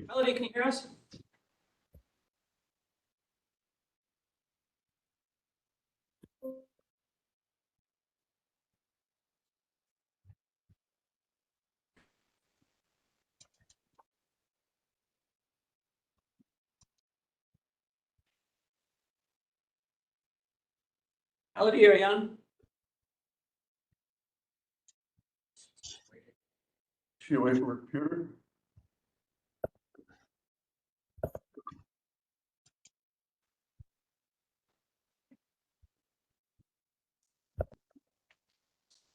Melody, can you hear us? Melody, are you on? She away from her computer?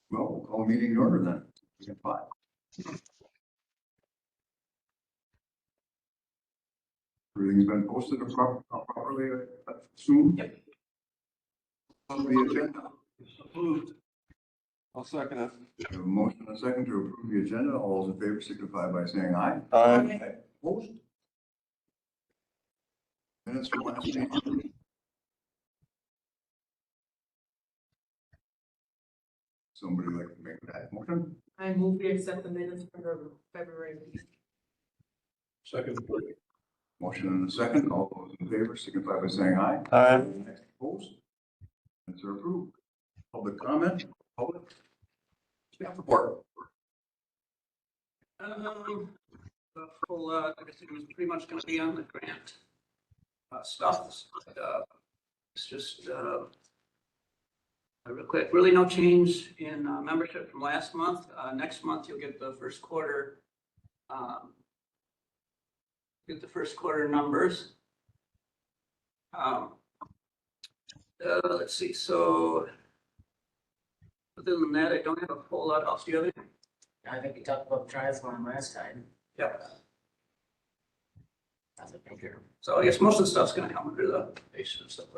Well, we'll call a meeting in order then. We can five. Everything's been posted properly, I assume? Yep. On the agenda. Approved. I'll second it. We have a motion and a second to approve the agenda. All those in favor signify by saying aye. Aye. Opposed? Minutes from last meeting. Somebody like to make that motion? I move we accept the minutes for the February meeting. Second. Motion and a second. All those in favor signify by saying aye. Aye. Opposed? Minutes are approved. Public comment? Public? Staff report? The full, I guess it was pretty much going to be on the grant stuff. It's just real quick. Really, no change in membership from last month. Next month, you'll get the first quarter. Get the first quarter numbers. Let's see. So, other than that, I don't have a whole lot else. Do you have anything? I think we talked about triathlon last time. Yep. That's a bigger. So I guess most of the stuff's going to come under the base and stuff.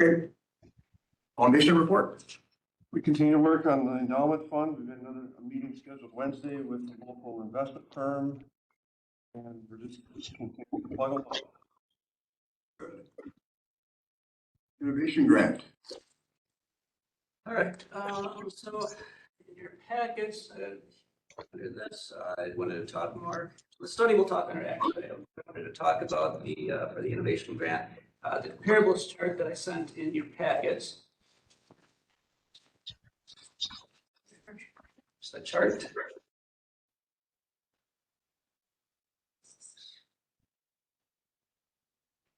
Okay. Foundation report? We continue to work on the endowment fund. We've got another meeting scheduled Wednesday with the local investment firm. And we're just continuing to plug them. Good. Innovation grant. All right, so in your packets, under this, I wanted to talk more, the study we'll talk under actually, I wanted to talk about the, for the innovation grant, the comparables chart that I sent in your packets. Just a chart.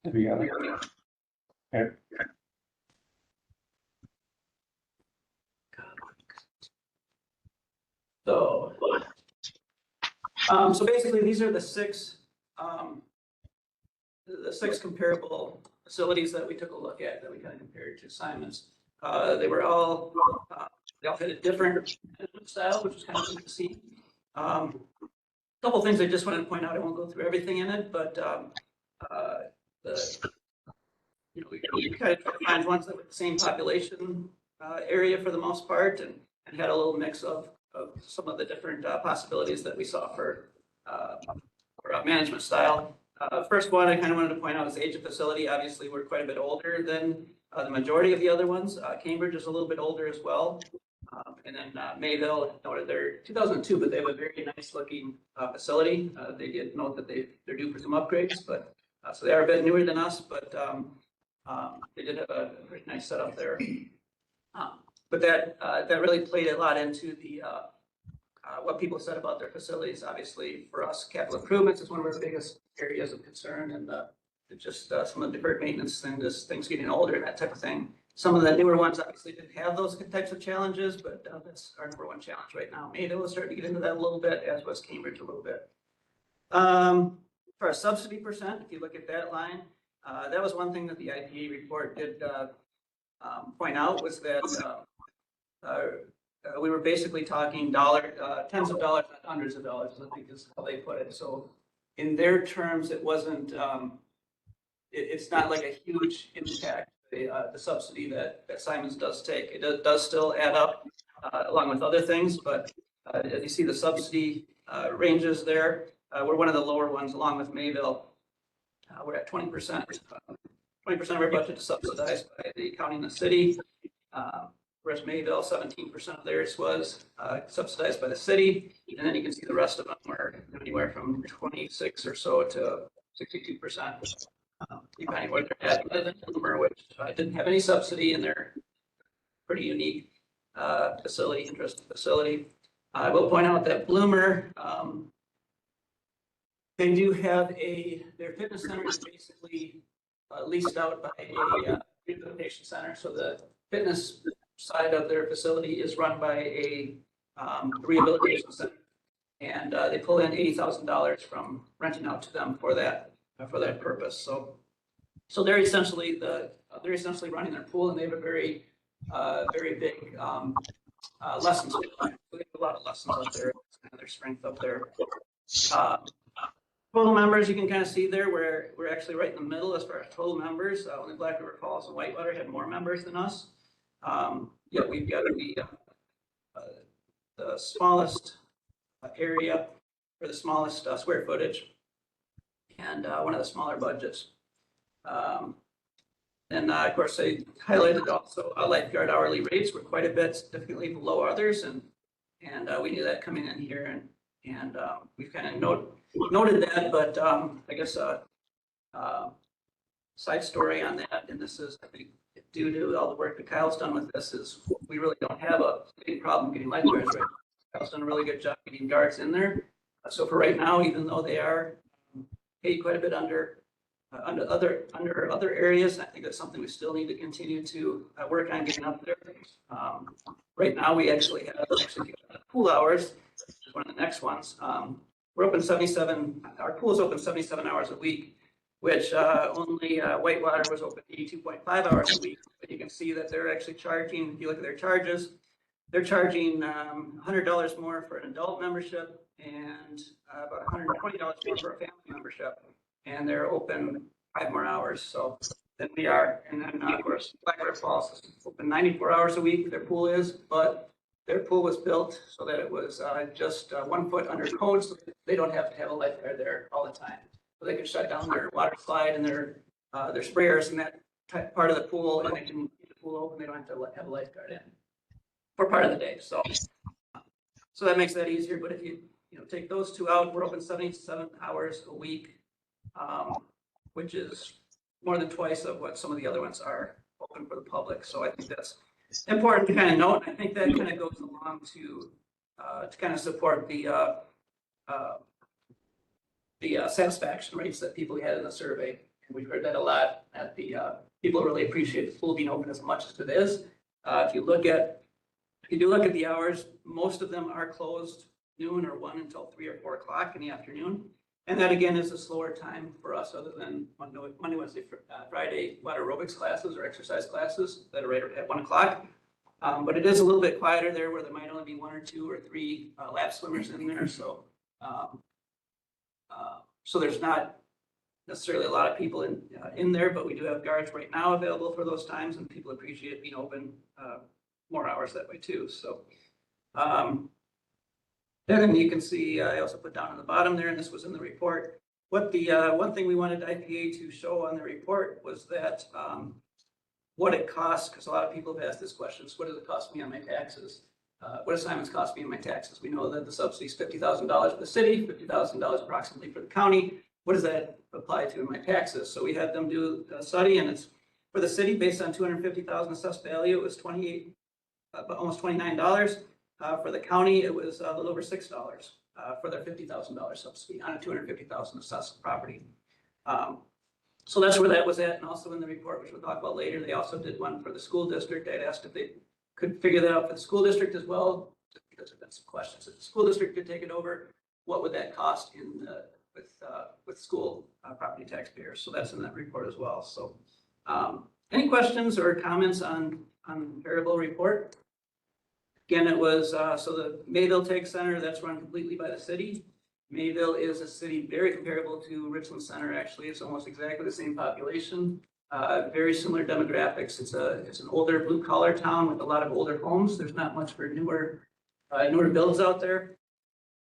Have you got it? Okay. So, so basically, these are the six comparable facilities that we took a look at that we kind of compared to Symons. They were all they all had a different management style, which is kind of good to see. A couple of things I just wanted to point out. I won't go through everything in it, but we kind of try to find ones that were the same population area for the most part, and had a little mix of some of the different possibilities that we saw for management style. First one I kind of wanted to point out is the age of facility. Obviously, we're quite a bit older than the majority of the other ones. Cambridge is a little bit older as well. And then Mayville, noted they're 2002, but they have a very nice looking facility. They did note that they're due for some upgrades, but so they are a bit newer than us, but they did have a pretty nice setup there. But that really played a lot into the what people said about their facilities. Obviously, for us, capital improvements is one of our biggest areas of concern, and just some of the deferred maintenance and just things getting older and that type of thing. Some of the newer ones obviously didn't have those types of challenges, but that's our number one challenge right now. Mayville is starting to get into that a little bit, as was Cambridge a little bit. For a subsidy percent, if you look at that line, that was one thing that the IPA report did point out, was that we were basically talking tens of dollars, not hundreds of dollars, I think is how they put it. So in their terms, it wasn't, it's not like a huge impact, the subsidy that Symons does take. It does still add up along with other things, but as you see the subsidy ranges there, we're one of the lower ones along with Mayville. We're at 20%. 20% of our budget is subsidized by the county and the city. Whereas Mayville, 17% of theirs was subsidized by the city. And then you can see the rest of them were anywhere from 26 or so to 62%, depending where they're at. Other than Bloomer, which didn't have any subsidy, and they're pretty unique facility, interesting facility. I will point out that Bloomer, they do have their fitness center is basically leased out by a rehabilitation center. So the fitness side of their facility is run by a rehabilitation center. And they pull in $80,000 from renting out to them for that purpose. So they're essentially running their pool, and they have a very big lessons. So they have a lot of lessons up there, and their strength up there. Total members, you can kind of see there, we're actually right in the middle as far as total members. Only Black River Falls and Whitewater had more members than us. Yet we've got the smallest area, or the smallest square footage, and one of the smaller budgets. And of course, I highlighted also lifeguard hourly rates were quite a bit significantly below others, and we knew that coming in here, and we've kind of noted that, but I guess side story on that, and this is, I think, due to all the work that Kyle's done with this, is we really don't have a big problem getting lifeguards right. Kyle's done a really good job getting guards in there. So for right now, even though they are paid quite a bit under other areas, I think that's something we still need to continue to work on getting up there. Right now, we actually have pool hours, which is one of the next ones. We're open 77. Our pool is open 77 hours a week, which only Whitewater was open 82.5 hours a week. But you can see that they're actually charging. If you look at their charges, they're charging $100 more for an adult membership and about $120 more for a family membership. And they're open 5 more hours so than we are. And then of course, Black River Falls is open 94 hours a week. Their pool is, but their pool was built so that it was just 1 foot under code, so they don't have to have a lifeguard there all the time. So they can shut down their water slide and their sprayers and that part of the pool, and they can keep the pool open. They don't have to have a lifeguard in for part of the day. So that makes that easier. But if you take those two out, we're open 77 hours a week, which is more than twice of what some of the other ones are open for the public. So I think that's important to kind of note. I think that kind of goes along to kind of support the satisfaction rates that people had in the survey. And we've heard that a lot, that the people really appreciate the pool being open as much as it is. If you do look at the hours, most of them are closed noon or 1 until 3 or 4 o'clock in the afternoon. And that again is a slower time for us, other than Monday, Wednesday, Friday water aerobics classes or exercise classes that are right at 1 o'clock. But it is a little bit quieter there, where there might only be 1 or 2 or 3 lap swimmers in there. So there's not necessarily a lot of people in there, but we do have guards right now available for those times, and people appreciate being open more hours that way too. So then you can see, I also put down on the bottom there, and this was in the report, what the one thing we wanted IPA to show on the report was that what it costs, because a lot of people have asked this question, so what does it cost me on my taxes? What does Symons cost me on my taxes? We know that the subsidy is $50,000 for the city, $50,000 approximately for the county. What does that apply to in my taxes? So we had them do a study, and it's for the city based on $250,000 assessed value. It was almost $29. For the county, it was a little over $6 for their $50,000 subsidy on a $250,000 assessed property. So that's where that was at, and also in the report, which we'll talk about later, they also did one for the school district. I'd asked if they could figure that out for the school district as well, because there've been some questions. If the school district could take it over, what would that cost with school property taxpayers? So that's in that report as well. So any questions or comments on the comparable report? Again, it was, so the Mayville Tech Center, that's run completely by the city. Mayville is a city very comparable to Richland Center, actually. It's almost exactly the same population, very similar demographics. It's an older blue collar town with a lot of older homes. There's not much for newer builds out there.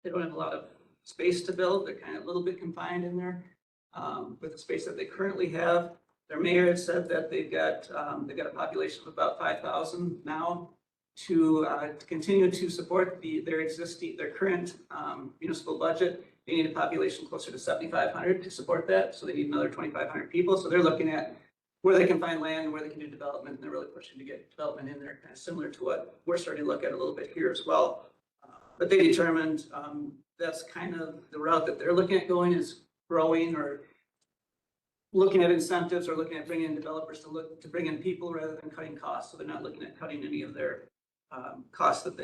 They don't have a lot of space to build. They're kind of a little bit confined in there with the space that they currently have. Their mayor had said that they've got a population of about 5,000 now. to continue to support their current municipal budget. They need a population closer to 7,500 to support that, so they need another 2,500 people. So they're looking at where they can find land, where they can do development, and they're really pushing to get development in there, kind of similar to what we're starting to look at a little bit here as well. But they determined that's kind of the route that they're looking at going, is growing or looking at incentives or looking at bringing in developers to bring in people rather than cutting costs. So they're not looking at cutting any of their costs that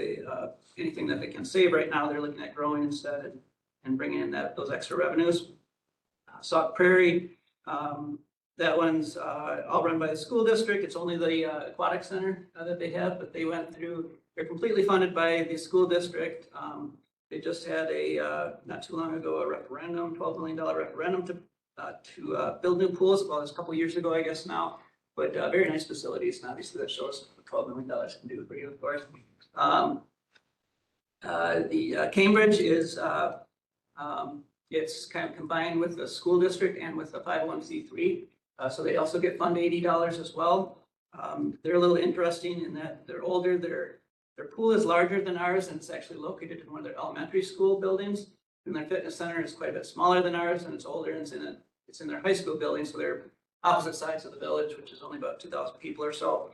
anything that they can save right now. They're looking at growing instead and bringing in those extra revenues. Sauk Prairie, that one's all run by the school district. It's only the aquatic center that they have, but they're completely funded by the school district. They just had not too long ago, a referendum, $12 million referendum to build new pools. Well, it was a couple years ago, I guess now, but very nice facilities. And obviously that shows what $12 million can do for you, of course. The Cambridge is, it's kind of combined with the school district and with the 501c3. So they also get fund $80 as well. They're a little interesting in that they're older. Their pool is larger than ours, and it's actually located in one of their elementary school buildings. And their fitness center is quite a bit smaller than ours, and it's older, and it's in their high school building. So they're opposite sides of the village, which is only about 2,000 people or so.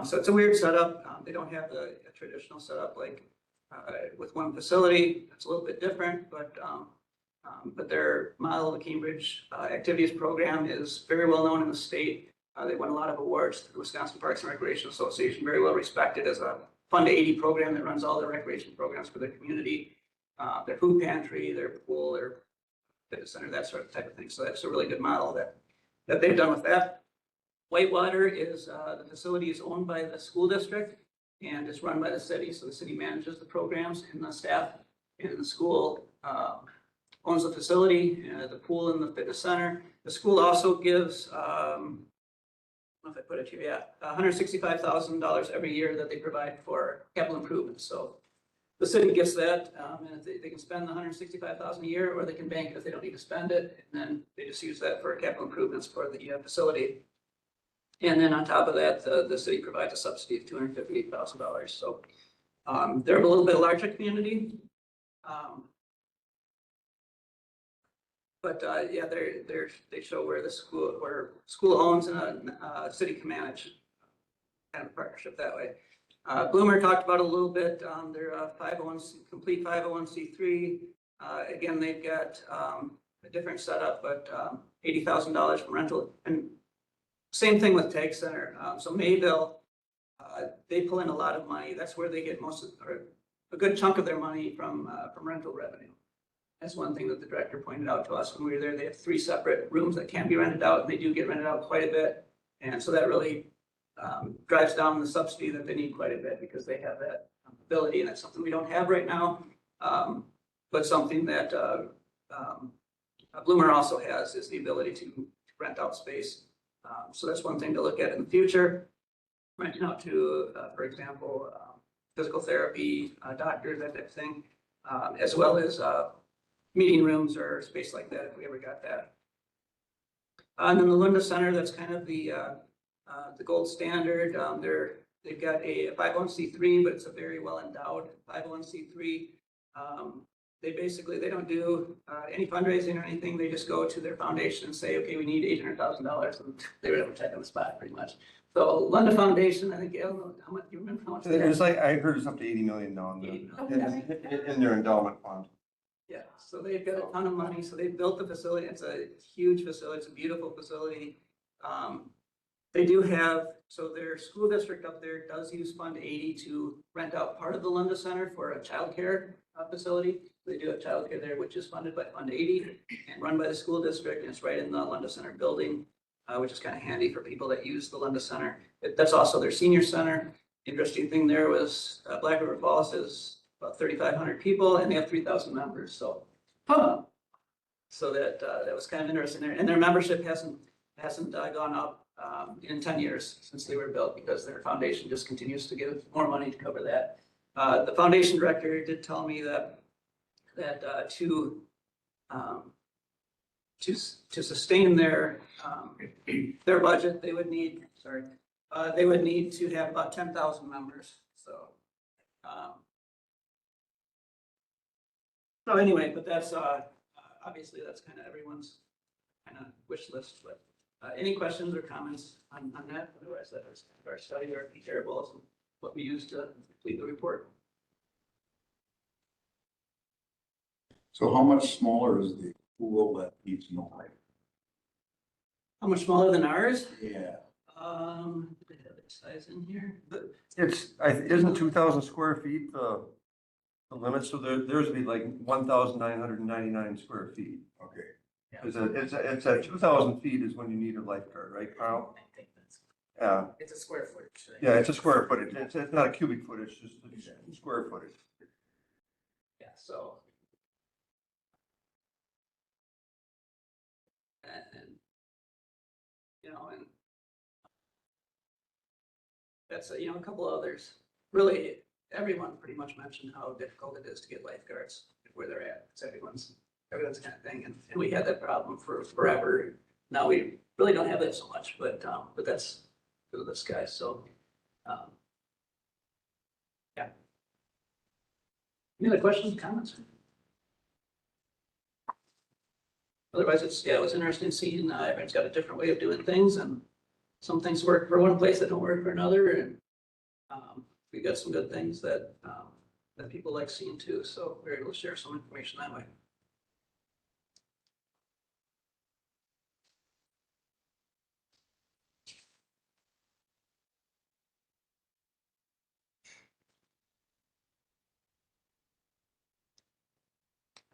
So it's a weird setup. They don't have a traditional setup like with one facility. It's a little bit different, but their model of the Cambridge activities program is very well known in the state. They won a lot of awards through the Wisconsin Parks and Recreation Association, very well respected as a Fund 80 program that runs all their recreation programs for their community, their food pantry, their pool, their fitness center, that sort of type of thing. So that's a really good model that they've done with that. Whitewater is, the facility is owned by the school district and is run by the city. So the city manages the programs and the staff in the school owns the facility, the pool and the fitness center. The school also gives, I don't know if I put it here, yeah, $165,000 every year that they provide for capital improvements. So the city gets that, and if they can spend the $165,000 a year, or they can bank it if they don't need to spend it, and then they just use that for capital improvements for the facility. And then on top of that, the city provides a subsidy of $258,000. So they're a little bit larger community. But yeah, they show where school owns and city can manage, kind of a partnership that way. Bloomer talked about it a little bit. They're complete 501c3. Again, they've got a different setup, but $80,000 from rental. And same thing with Tag Center. So Mayville, they pull in a lot of money. That's where they get or a good chunk of their money from rental revenue. That's one thing that the director pointed out to us when we were there. They have 3 separate rooms that can be rented out, and they do get rented out quite a bit. And so that really drives down the subsidy that they need quite a bit, because they have that ability, and that's something we don't have right now. But something that Bloomer also has is the ability to rent out space. So that's one thing to look at in the future. Renting out to, for example, physical therapy, doctors, that type of thing, as well as meeting rooms or space like that, if we ever got that. And then the Lunda Center, that's kind of the gold standard. They've got a 501c3, but it's a very well endowed 501c3. They don't do any fundraising or anything. They just go to their foundation and say, okay, we need $800,000, and they would have a check on the spot, pretty much. So Lunda Foundation, I think, I don't know how much, you remember how much? It's like, I heard it's up to $80 million now in their endowment fund. Yeah, so they've got a ton of money. So they built the facility. It's a huge facility. It's a beautiful facility. They do have, so their school district up there does use Fund 80 to rent out part of the Lunda Center for a childcare facility. They do have childcare there, which is funded by Fund 80 and run by the school district. And it's right in the Lunda Center building, which is kind of handy for people that use the Lunda Center. That's also their senior center. Interesting thing there was Black River Falls is about 3,500 people, and they have 3,000 members. So, so that was kind of interesting there. And their membership hasn't gone up in 10 years since they were built, because their foundation just continues to give more money to cover that. The foundation director did tell me that to sustain their budget, they would need to have about 10,000 members. so. So anyway, but that's, obviously that's kind of everyone's kind of wish list, but, any questions or comments on that? Otherwise, that is our study, our comparables, and what we use to complete the report. So how much smaller is the pool that needs no pipe? How much smaller than ours? Yeah. Did they have its size in here? But Isn't 2,000 square feet the limit? So theirs would be like 1,999 square feet. Okay. It's at 2,000 feet is when you need a lifeguard, right, Carl? I think that's, Yeah, it's a square footage thing. yeah, it's a square footage. It's not a cubic foot, it's just a square footage. yeah, so. And, you know, and that's, you know, a couple others. Really, everyone pretty much mentioned how difficult it is to get lifeguards where they're at. It's everyone's kind of thing. And we had that problem for forever. Now we really don't have that so much, but that's for this guy. So, yeah. Any other questions, comments? Otherwise, it was interesting seeing, everyone's got a different way of doing things, and some things work for one place that don't work for another, and, we got some good things that people like seeing too, so we're able to share some information that way.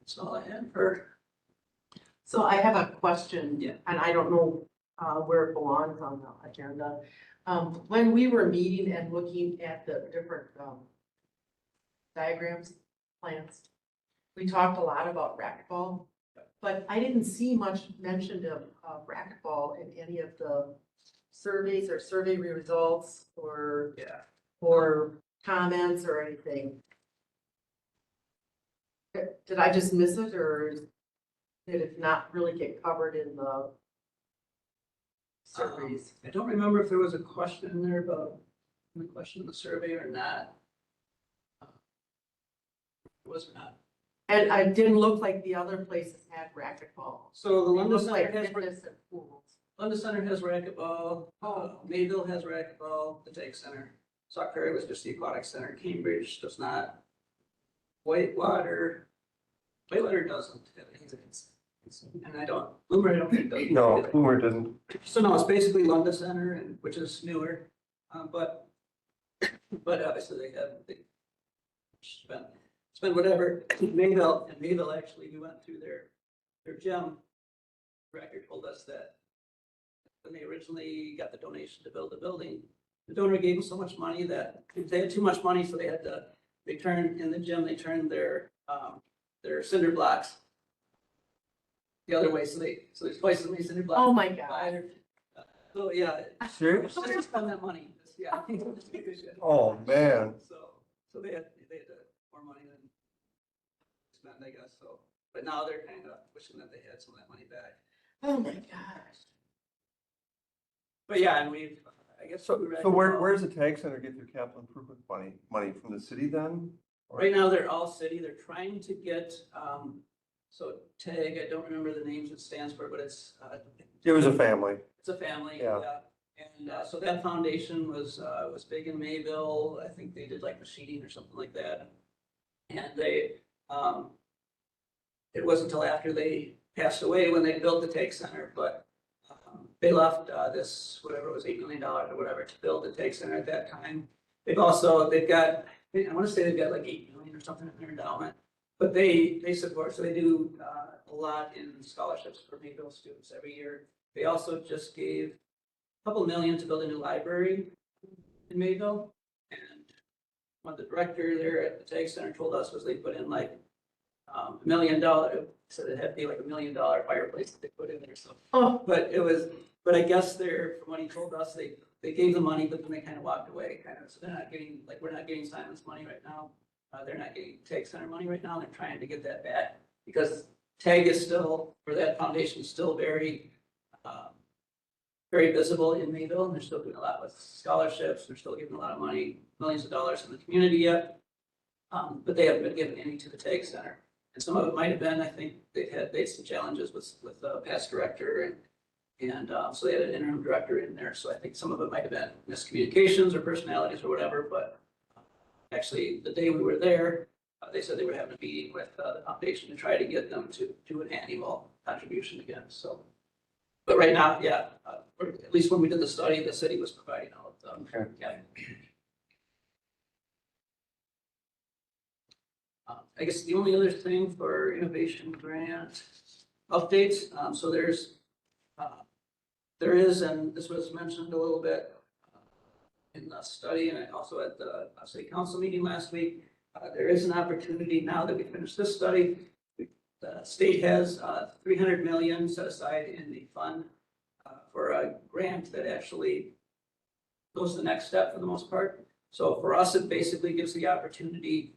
That's all I had for, So I have a question. Yeah. And I don't know where it belongs on the agenda. When we were meeting and looking at the different diagrams, plans, we talked a lot about racquetball, but I didn't see much mentioned of racquetball in any of the surveys or survey results or comments or anything. Did I just miss it, or did it not really get covered in the surveys? I don't remember if there was a question in there about the question in the survey or not. It was or not. And I didn't look like the other places had racquetball. So the It London looked Center like has, fitness and pools. London Center has racquetball, Mayville has racquetball, the Take Center. Sauk Prairie was just the aquatic center, Cambridge does not. Whitewater doesn't have anything. And I don't think does. No, Boomer didn't. So no, it's basically London Center, and which is newer, but obviously they spend whatever. Mayville actually, we went through their gym. Record told us that when they originally got the donation to build the building, the donor gave them so much money that they had too much money, so they turned in the gym, they turned their cinder blocks the other way, so there's twice as many cinder blocks. Oh my God. So, yeah. Serious? So just spend that money, yeah. Oh, man. So they had more money than spent, I guess, so, but now they're kind of wishing that they had some of that money back. Oh my gosh. But yeah, and I guess. So where's the Tag Center get their capital improvement money from the city then? Right now, they're all city. They're trying to get, so TAG, I don't remember the names it stands for, but it's. It was a family. It's a family, Yeah. yeah. And so that foundation was big in Mayville. I think they did like machining or something like that. And they, it wasn't until after they passed away when they built the Take Center, but they left this, whatever it was, $8 million or whatever to build the Take Center at that time. They've got, I want to say they've got like 8 million or something in their endowment, but they support, so they do a lot in scholarships for Mayville students every year. They also just gave a couple million to build a new library in Mayville. And what the director there at the Tag Center told us was they put in like $1 million, so it had to be like $1 million fireplace that they put in there, so. Oh, But I guess from what he told us, they gave the money, but then they kind of walked away, kind of, so they're not getting, like, we're not getting Symons money right now. They're not getting Tag Center money right now, they're trying to get that back, because Tag is still, or that foundation is still very, very visible in Mayville, and they're still doing a lot with scholarships. They're still giving a lot of money, millions of dollars in the community yet. But they haven't been given any to the TAG Center. And some of it might have been, I think they had some challenges with the past director and so they had an interim director in there. So I think some of it might have been miscommunications or personalities or whatever, but actually the day we were there, they said they were having a meeting with the foundation to try to get them to do an annual contribution again, so. But right now, yeah, or at least when we did the study, the city was providing all of them. Okay. Yeah. I guess the only other thing for innovation grant updates, so there is, and this was mentioned a little bit in the study, and also at the city council meeting last week, there is an opportunity now that we finished this study. The state has 300 million set aside in the fund for a grant that actually goes to the next step for the most part. So for us, it basically gives the opportunity.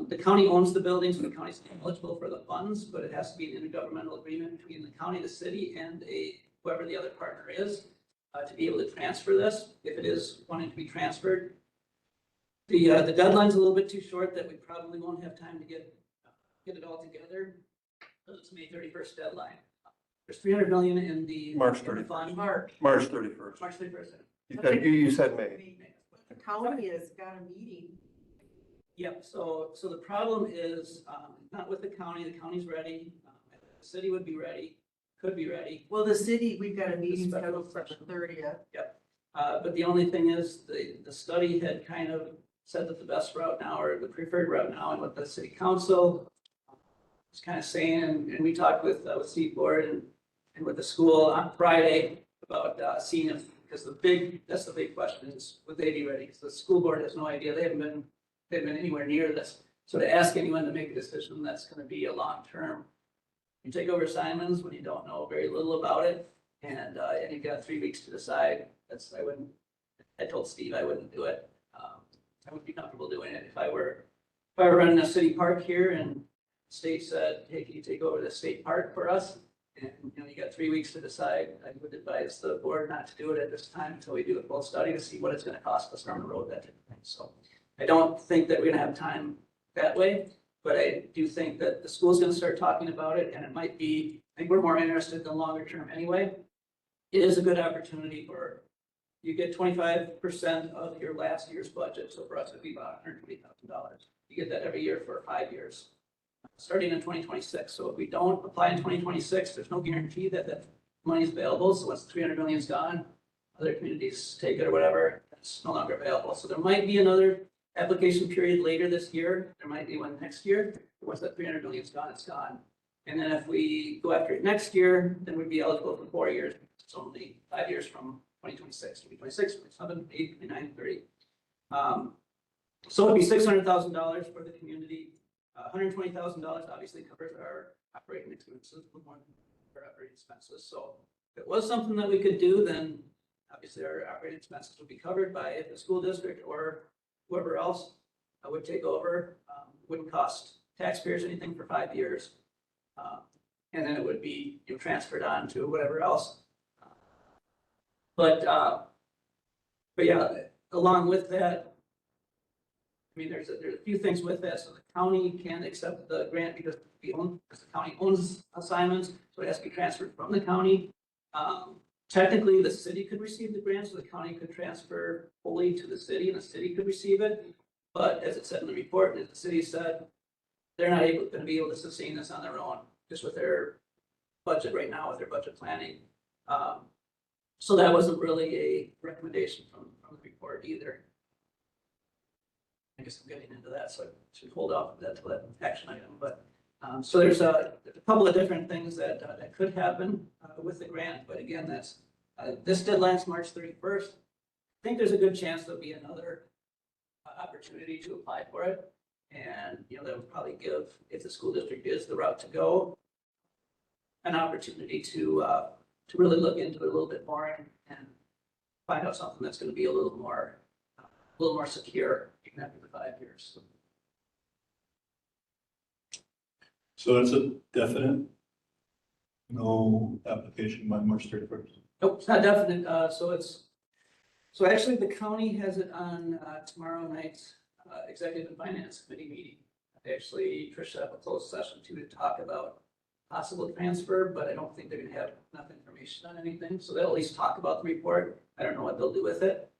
The county owns the buildings, and the county's eligible for the funds, but it has to be an intergovernmental agreement between the county, the city, and whoever the other partner is to be able to transfer this, if it is wanting to be transferred. The deadline's a little bit too short that we probably won't have time to get it all together. It's May 31st deadline. There's 300 million in the March in the 31st. fund. March 31st. March 31st. You said May. The county has got a meeting. Yep, so the problem is, not with the county's ready, the city would be ready, could be ready. Well, the city, we've got a meeting special scheduled for the 30th. But the only thing is, the study had kind of said that the best route now, or the preferred route now, and what the city council was kind of saying, and we talked with Steve Board and with the school on Friday about seeing if, because that's the big question is, would they be ready? Because the school board has no idea, they've been anywhere near this. So to ask anyone to make a decision, that's going to be a long term. You take over Symons when you don't know very little about it, and you've got 3 weeks to decide. I told Steve I wouldn't do it. I would be comfortable doing it if I were running a city park here and the state said, hey, can you take over the state park for us? And you got 3 weeks to decide. I would advise the board not to do it at this time until we do a full study to see what it's going to cost us down the road, that type of thing. So I don't think that we're going to have time that way, but I do think that the school's going to start talking about it, and it might be, I think we're more interested in the longer term anyway. It is a good opportunity for, you get 25% of your last year's budget. So for us, it'd be about $120,000. You get that every year for 5 years, starting in 2026. So if we don't apply in 2026, there's no guarantee that that money is available. So once the 300 million is gone, other communities take it or whatever, it's no longer available. So there might be another application period later this year. There might be one next year. Once that 300 million is gone, it's gone. And then if we go after it next year, then we'd be eligible for 4 years. It's only 5 years from 2026, 2026, 27, 8, 29, 30. So it'd be $600,000 for the community. $120,000 obviously covers our operating expenses, more than our operating expenses. So if it was something that we could do, then obviously our operating expenses would be covered by the school district or whoever else would take over. Wouldn't cost taxpayers anything for 5 years. And then it would be transferred on to whatever else. But yeah, along with that, I mean, there's a few things with that. So the county can accept the grant because the county owns Symons, so it has to be transferred from the county. Technically, the city could receive the grant, so the county could transfer fully to the city, and the city could receive it. But as it said in the report, and as the city said, they're not going to be able to sustain this on their own, just with their budget right now, with their budget planning. So that wasn't really a recommendation from the report either. I guess I'm getting into that, so I should hold off of that till that action item. But so there's a couple of different things that that could happen with the grant. But again, that's this deadline's March 31st. I think there's a good chance there'll be another opportunity to apply for it. And that would probably give, if the school district is the route to go, an opportunity to really look into it a little bit more and find out something that's going to be a little more secure even after the 5 years. So that's a definite, no application by March 31st. Nope, it's not definite, so actually the county has it on, tomorrow night's, executive and finance committee meeting. Actually, Trish set up a closed session to talk about possible transfer, but I don't think they're gonna have enough information on anything, so they'll at least talk about the report. I don't know what they'll do with it.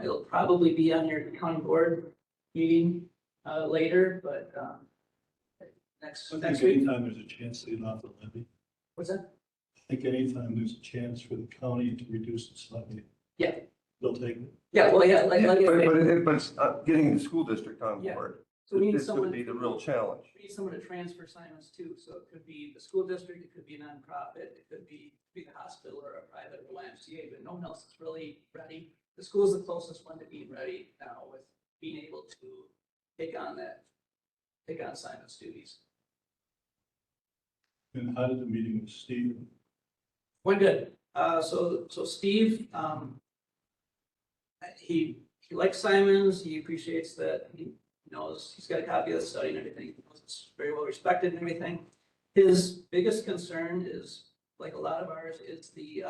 It'll probably be on your county board meeting, later, but, next I think week. anytime there's a chance to get off the levy, What's that? I think anytime there's a chance for the county to reduce its levy. Yeah. They'll take it. Yeah, well, yeah, like, But it's getting the school district on Yeah. board. so we need This someone. would be the real challenge. We need someone to transfer Symons too, so it could be the school district, it could be a nonprofit, it could be the hospital or a private YMCA, but no one else is really ready. The school's the closest one to being ready now with being able to take on Symons duties. And how did the meeting with Steve? Went good. So Steve, he likes Symons, he appreciates that, he knows, he's got a copy of the study and everything, he knows it's very well respected and everything. His biggest concern is, like a lot of ours, is the,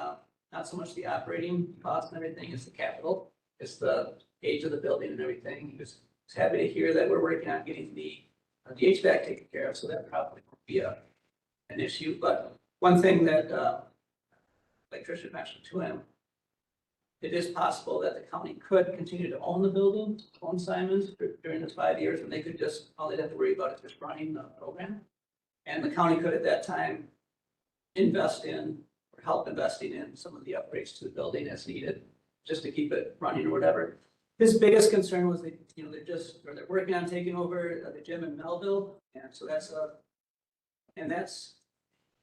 not so much the operating cost and everything, it's the capital. It's the age of the building and everything. He was happy to hear that we're working on getting the HVAC taken care of, so that probably won't be an issue. But one thing that, like Tricia mentioned to him, it is possible that the county could continue to own the building, own Symons during the 5 years, and they could just, all they'd have to worry about is just running the program. And the county could at that time invest in, or help investing in some of the upgrades to the building as needed, just to keep it running or whatever. His biggest concern was that, they're working on taking over the gym in Melville, and so that's,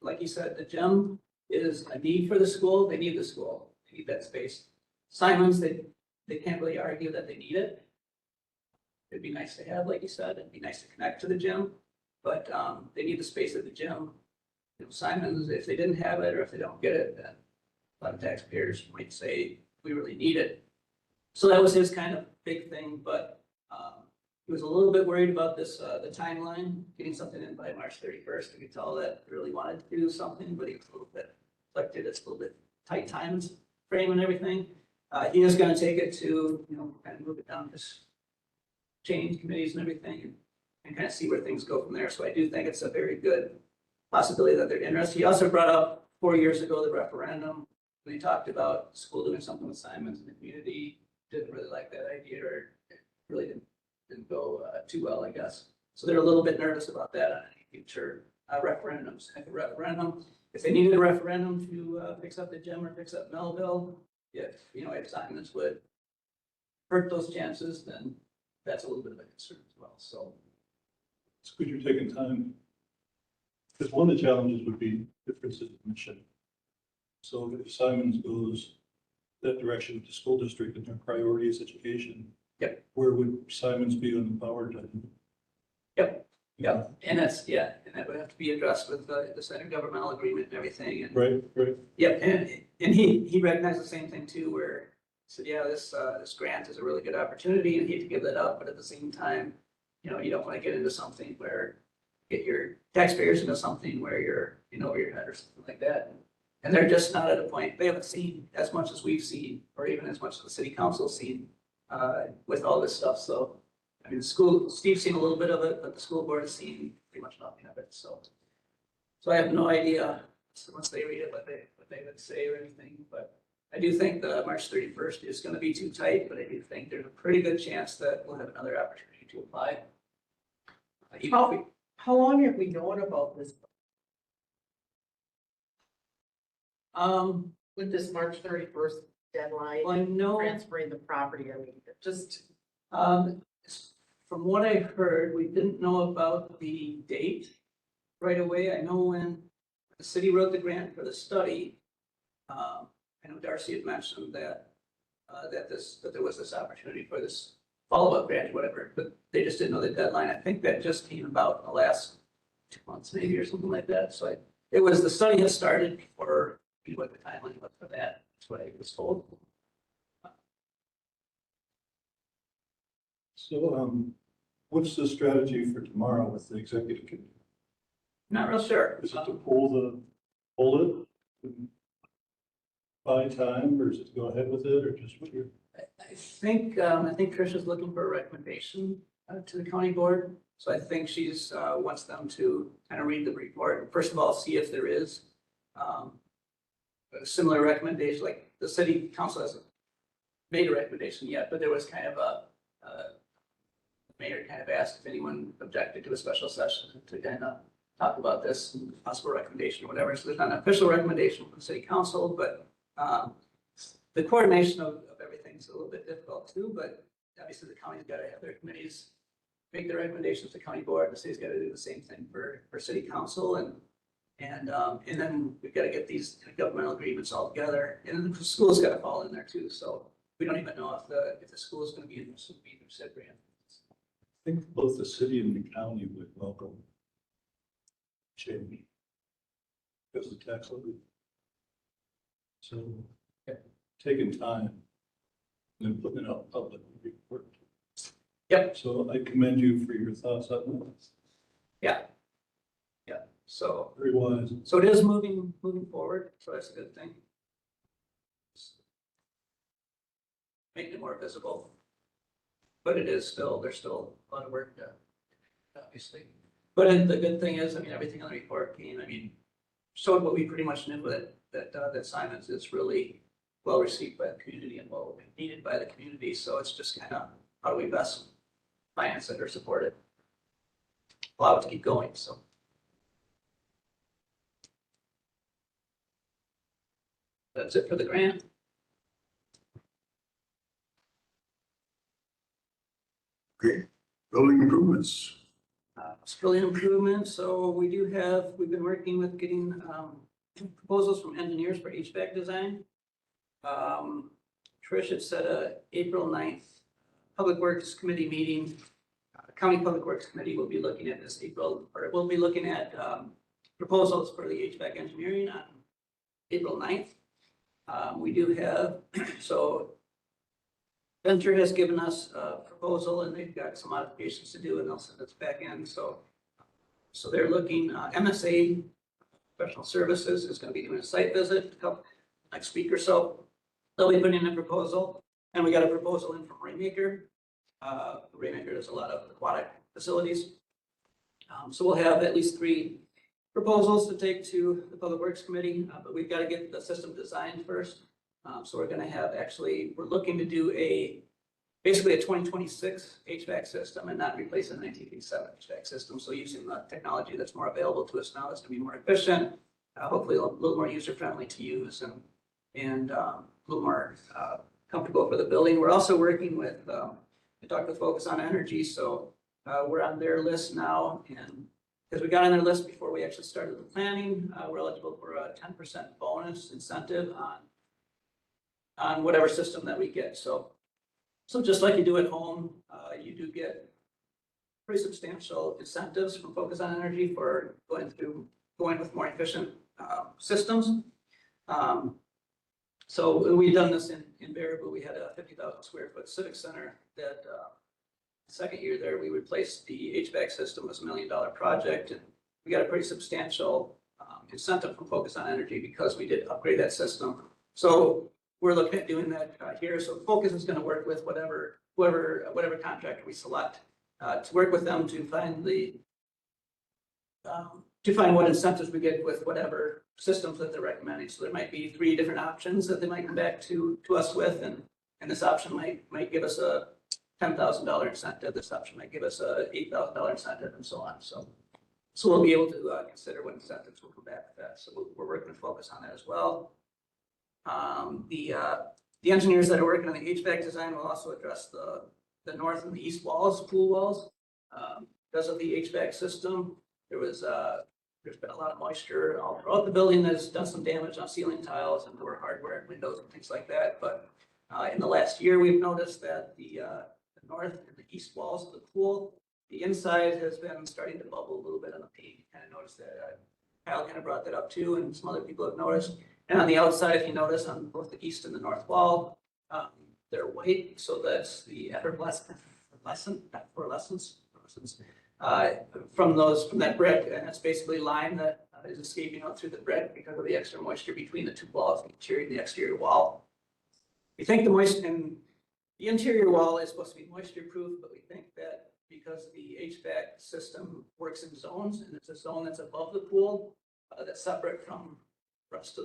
like you said, the gym is a need for the school, they need the school, they need that space. Symons, they can't really argue that they need it. It'd be nice to have, like you said, it'd be nice to connect to the gym, but, they need the space at the gym. Symons, if they didn't have it, or if they don't get it, then a lot of taxpayers might say, we really need it. So that was his kind of big thing, but, he was a little bit worried about this, the timeline, getting something in by March 31st. You could tell that he really wanted to do something, but he was a little bit reflected, it's a little bit tight times frame and everything. He is gonna take it to, kind of move it down this change committees and everything, and kind of see where things go from there. So I do think it's a very good possibility that they're interested. He also brought up 4 years ago, the referendum, when he talked about school doing something with Symons in the community, didn't really like that idea, or it really didn't go too well, I guess. So they're a little bit nervous about that on any future referendums. If they needed a referendum to fix up the gym or fix up Melville, if Symons would hurt those chances, then that's a little bit of a concern as well, so. It's good you're taking time. Because one of the challenges would be differences in mission. So if Symons goes that direction with the school district and their priority is education. Yep. Where would Symons be on the power diamond? Yep. Yep, and and that would have to be addressed with the Senate governmental agreement and everything, and. Right. Yep, and he recognized the same thing too, where he said, yeah, this grant is a really good opportunity, and he hate to give that up, but at the same time, you don't want to get into something where, get your taxpayers into something where you're, over your head or something like that. And they're just not at a point, they haven't seen as much as we've seen, or even as much as the city council's seen, with all this stuff, so. I mean, Steve's seen a little bit of it, but the school board has seen pretty much nothing of it, so. So I have no idea, once they read it, what they would say or anything, but I do think the March 31st is gonna be too tight, but I do think there's a pretty good chance that we'll have another opportunity to apply. How long have we known about this? With this March 31st deadline, Well, I know, transferring the property, I mean, it just, from what I heard, we didn't know about the date right away. I know when the city wrote the grant for the study, I know Darcy had mentioned that, that there was this opportunity for this follow-up grant or whatever, but they just didn't know the deadline. I think that just came about in the last 2 months maybe or something like that. So the study had started before what the timeline was for that. That's what I was told. So, what's the strategy for tomorrow with the executive committee? Not real sure. Is it to hold it? buy time, or is it go ahead with it, or just what you're? I think Trish is looking for a recommendation to the county board. So I think she's wants them to kind of read the report. First of all, see if there is a similar recommendation, like the city council hasn't made a recommendation yet, but there was kind of the mayor kind of asked if anyone objected to a special session to kind of talk about this possible recommendation or whatever. So there's not an official recommendation from the city council, but the coordination of everything is a little bit difficult too, but obviously the county's got to have their committees make their recommendations to county board. The city's got to do the same thing for city council, and then we've got to get these governmental agreements all together, and then the school's got to fall in there too. So we don't even know if the school is going to be in the SIP grant. I think both the city and the county would welcome change because of the tax levy. So taking time and then putting it out public would be important. Yep. So I commend you for your thoughts on that. Yeah. So Very wise. So it is moving forward, so that's a good thing. Making it more visible. But it is still, there's still a lot of work done, obviously. But the good thing is, I mean, everything on the report came, I mean, showed what we pretty much knew, that Symons is really well received by the community and well needed by the community. So it's just kind of, how do we best finance it or support it? Allow it to keep going, so. That's it for the grant. Okay, building improvements. Building improvement, so we've been working with getting proposals from engineers for HVAC design. Trish had set a April 9th Public Works Committee meeting. County Public Works Committee will be looking at this we'll be looking at proposals for the HVAC engineering on April 9th. We do have, so Venture has given us a proposal and they've got some modifications to do and they'll send us back in. So they're looking, MSA Professional Services is going to be doing a site visit next week or so. They'll be putting in a proposal, and we got a proposal in from Rainmaker. Rainmaker does a lot of aquatic facilities. So we'll have at least 3 proposals to take to the Public Works Committee, but we've got to get the system designed first. So we're going to have we're looking to do basically a 2026 HVAC system and not replace a 1987 HVAC system. So using the technology that's more available to us now that's going to be more efficient, hopefully a little more user friendly to use and a little more comfortable for the building. We're also working with, we talked with Focus on Energy. So we're on their list now, and because we got on their list before we actually started the planning, we're eligible for a 10% bonus incentive on whatever system that we get. So just like you do at home, you do get pretty substantial incentives from Focus on Energy for going with more efficient systems. So we've done this in Baraboo. We had a 50,000 square foot civic center that second year there, we replaced the HVAC system. It was $1 million project, and we got a pretty substantial incentive from Focus on Energy because we did upgrade that system. So we're looking at doing that here. So Focus is going to work with whatever contractor we select to work with them to find what incentives we get with whatever systems that they're recommending. So there might be 3 different options that they might come back to us with, and this option might give us a $10,000 incentive. This option might give us a $8,000 incentive, and so on. So we'll be able to consider what incentives will come back with that. So we're working to focus on that as well. The engineers that are working on the HVAC design will also address the north and the east walls, pool walls. Because of the HVAC system, there's been a lot of moisture all throughout the building that's done some damage on ceiling tiles and door hardware and windows and things like that. But in the last year, we've noticed that the north and the east walls of the pool, the inside has been starting to bubble a little bit on the paint. You kind of noticed that. Kyle kind of brought that up too, and some other people have noticed. And on the outside, if you notice on both the east and the north wall, they're white. So that's the effervescence from that brick, and it's basically lime that is escaping out through the brick because of the extra moisture between the two walls, the interior and the exterior wall. We think the interior wall is supposed to be moisture proof, but we think that because the HVAC system works in zones, and it's a zone that's above the pool, that's separate from the rest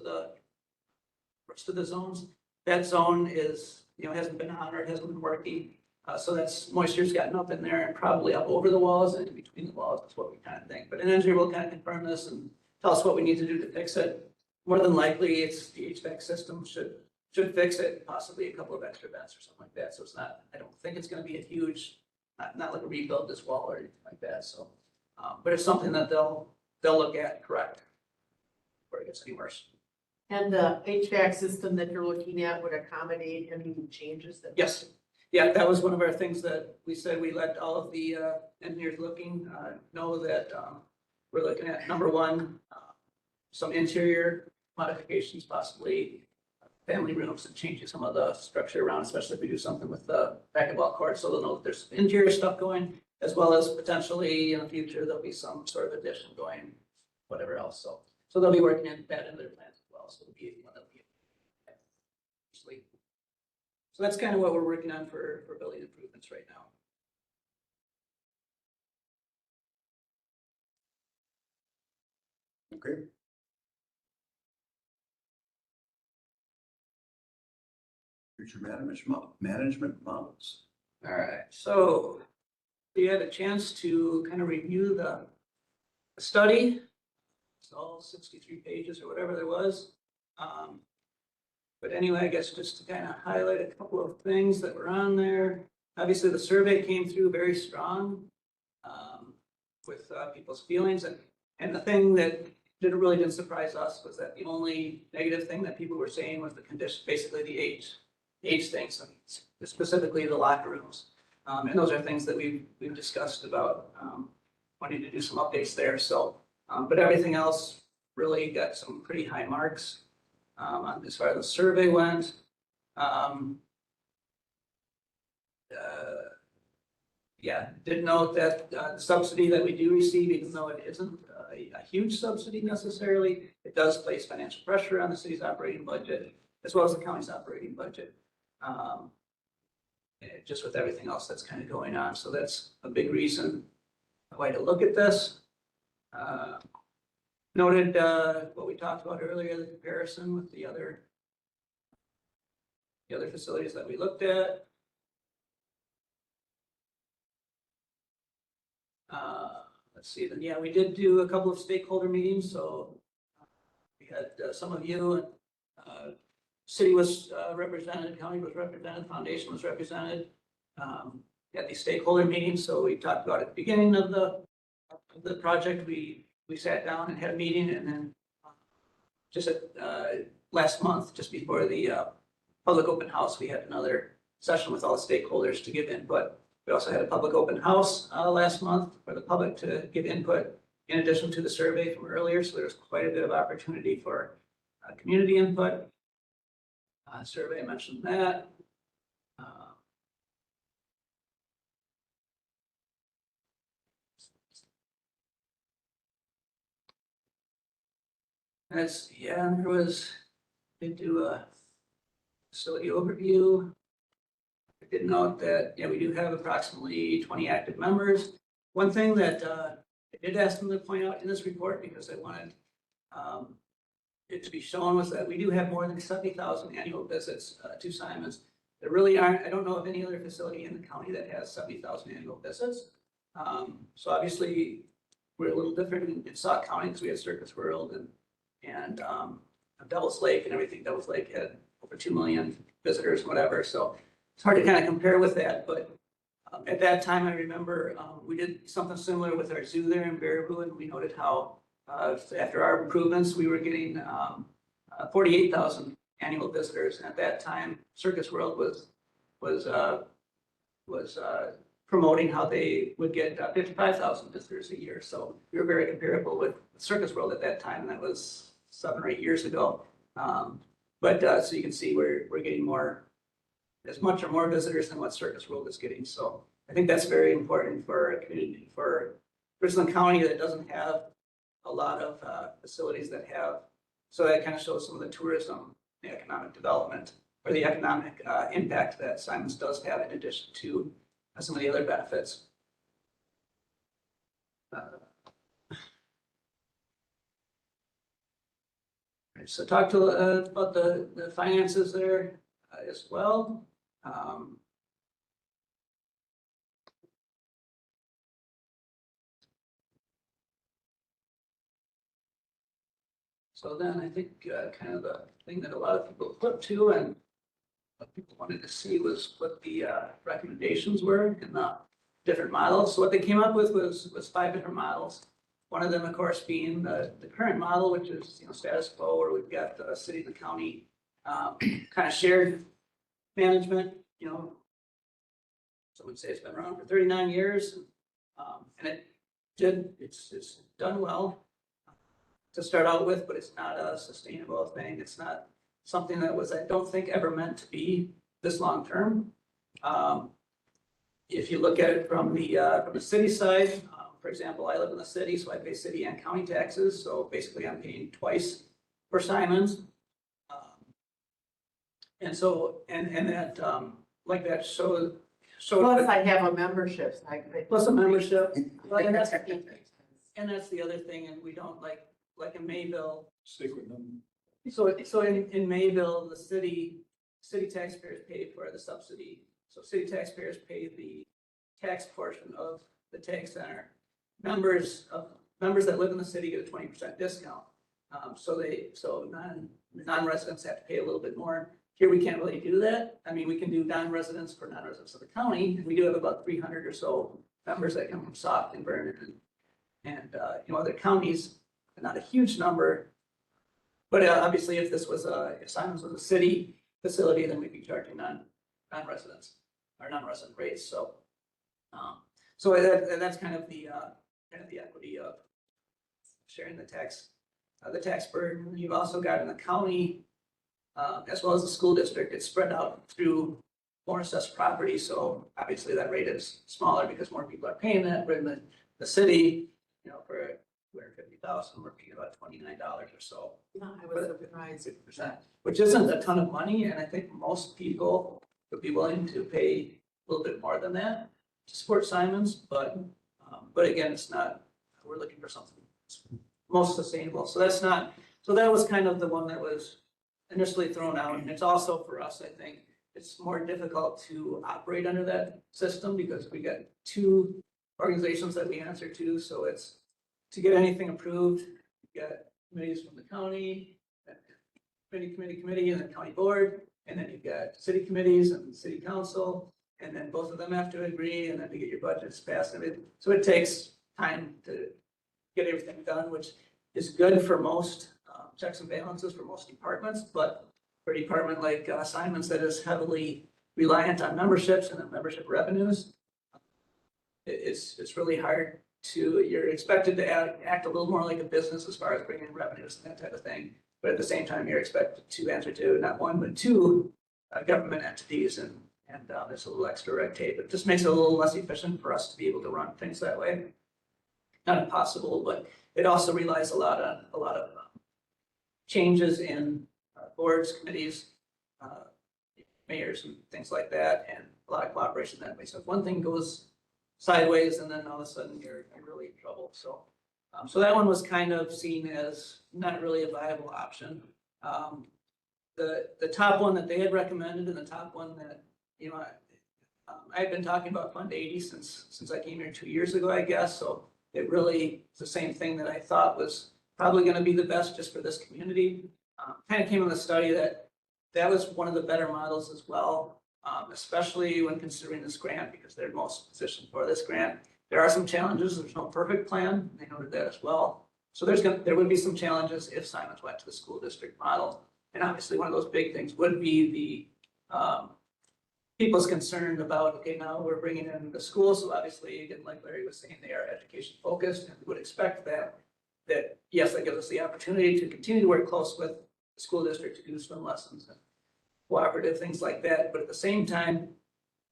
of the zones. That zone is, hasn't been on or it hasn't been working. So that's moisture's gotten up in there and probably up over the walls and in between the walls. That's what we kind of think. But an engineer will kind of confirm this and tell us what we need to do to fix it. More than likely, it's the HVAC system should fix it, possibly a couple of extra vents or something like that. So it's not, I don't think it's going to be a huge, not like a rebuild this wall or anything like that. So, but it's something that they'll look at, correct, before it gets any worse. And the HVAC system that you're looking at would accommodate any changes that? Yes. Yeah, that was one of our things that we said we let all of the engineers looking know that we're looking at, number one, some interior modifications, possibly family rooms and changing some of the structure around, especially if we do something with the racquetball court, so they'll know that there's some interior stuff going, as well as potentially in the future, there'll be some sort of addition going, whatever else. So they'll be working in that in their plans as well. So it'll be one that'll be sleep. So that's kind of what we're working on for building improvements right now. Okay. Future management models. All right, so we had a chance to kind of review the study. It's all 63 pages or whatever there was. But anyway, I guess just to kind of highlight a couple of things that were on there. Obviously, the survey came through very strong with people's feelings. And the thing that didn't surprise us was that the only negative thing that people were saying was the condition, basically the age things, specifically the locker rooms. And those are things that we've discussed about wanting to do some updates there. So, but everything else really got some pretty high marks. As far as the survey went, yeah, did note that the subsidy that we do receive, even though it isn't a huge subsidy necessarily, it does place financial pressure on the city's operating budget, as well as the county's operating budget. Just with everything else that's kind of going on. So that's a big reason why to look at this. Noted what we talked about earlier, the comparison with the other facilities that we looked at. Let's see, then, yeah, we did do a couple of stakeholder meetings. So we had some of you, and city was represented, county was represented, foundation was represented. At these stakeholder meetings. So we talked about at the beginning of the project, we sat down and had a meeting, and then just last month, just before the public open house, we had another session with all the stakeholders to give input. We also had a public open house last month for the public to give input in addition to the survey from earlier. So there's quite a bit of opportunity for community input. Survey, I mentioned that. Yeah, there was, did do a facility overview. I did note that, yeah, we do have approximately 20 active members. One thing that I did ask them to point out in this report, because I wanted it to be shown, was that we do have more than 70,000 annual visits to Symons. There really aren't, I don't know of any other facility in the county that has 70,000 annual visits. So obviously, we're a little different in Sauk County because we have Circus World and Devil's Lake and everything. Devil's Lake had over 2 million visitors, whatever. So it's hard to kind of compare with that. But at that time, I remember we did something similar with our zoo there in Baraboo, and we noted how after our improvements, we were getting 48,000 annual visitors. And at that time, Circus World was promoting how they would get 55,000 visitors a year. So we were very comparable with Circus World at that time. That was 7 or 8 years ago. So you can see we're getting as much or more visitors than what Circus World is getting. So I think that's very important for a community, for Richland County that doesn't have a lot of facilities that have, so that kind of shows some of the tourism, the economic development, or the economic impact that Symons does have in addition to some of the other benefits. So talk to about the finances there as well. So then I think kind of the thing that a lot of people flipped to and what people wanted to see was what the recommendations were in the different models. So what they came up with was 5 different models. One of them, of course, being the current model, which is, status quo, where we've got the city and the county kind of shared management. Some would say it's been around for 39 years, and it's done well to start out with, but it's not a sustainable thing. It's not something that was, I don't think, ever meant to be this long term. If you look at it from the city side, for example, I live in the city, so I pay city and county taxes. So basically, I'm paying twice for Symons. And so, and that, like that showed. Plus I have a membership, so I pay. Plus a membership. Well, and that's the other thing, and we don't like in Mayville. Sacred number. So in Mayville, the city taxpayers pay for the subsidy. So city taxpayers pay the tax portion of the tax center. Members that live in the city get a 20% discount. So non-residents have to pay a little bit more. Here, we can't really do that. I mean, we can do non-residents for non-residents of the county. We do have about 300 or so members that come from Sauk and Vernon and other counties, not a huge number. But obviously, if Symons was a city facility, then we'd be charging non-residents or non-resident rates. So that's kind of the equity of sharing the tax burden. You've also got in the county, as well as the school district, it's spread out through more assessed property. So obviously that rate is smaller because more people are paying that. But in the city, for 250,000, we're paying about $29 or so. No, I was surprised. 50%, which isn't a ton of money. And I think most people would be willing to pay a little bit more than that to support Symons. But again, it's not, we're looking for something that's most sustainable. So that was kind of the one that was initially thrown out. And it's also for us, I think, it's more difficult to operate under that system because we got 2 organizations that we answer to. So it's to get anything approved, you got committees from the county, committee, and then county board. And then you've got city committees and city council, and then both of them have to agree, and then to get your budgets passed. So it takes time to get everything done, which is good for most checks and balances for most departments, but for a department like Symons that is heavily reliant on memberships and membership revenues, it's really hard you're expected to act a little more like a business as far as bringing in revenues and that type of thing. But at the same time, you're expected to answer to not 1, but 2 government entities, and there's a little extra red tape. It just makes it a little less efficient for us to be able to run things that way. Not impossible, but it also relies a lot of changes in boards, committees, mayors, and things like that, and a lot of cooperation that way. So if one thing goes sideways, and then all of a sudden you're really in trouble. So that one was kind of seen as not really a viable option. The top one that they had recommended, and the top one that I've been talking about Fund 80 since I came here 2 years ago, I guess. So it really is the same thing that I thought was probably going to be the best just for this community. Kind of came in the study that was one of the better models as well. Especially when considering this grant, because they're most positioned for this grant. There are some challenges. There's no perfect plan. They noted that as well. So there would be some challenges if Symons went to the school district model. And obviously, one of those big things would be the people's concern about, okay, now we're bringing in the school. So obviously, again, like Larry was saying, they are education focused, and we would expect that yes, that gives us the opportunity to continue to work close with the school district to do swim lessons and cooperative things like that. But at the same time,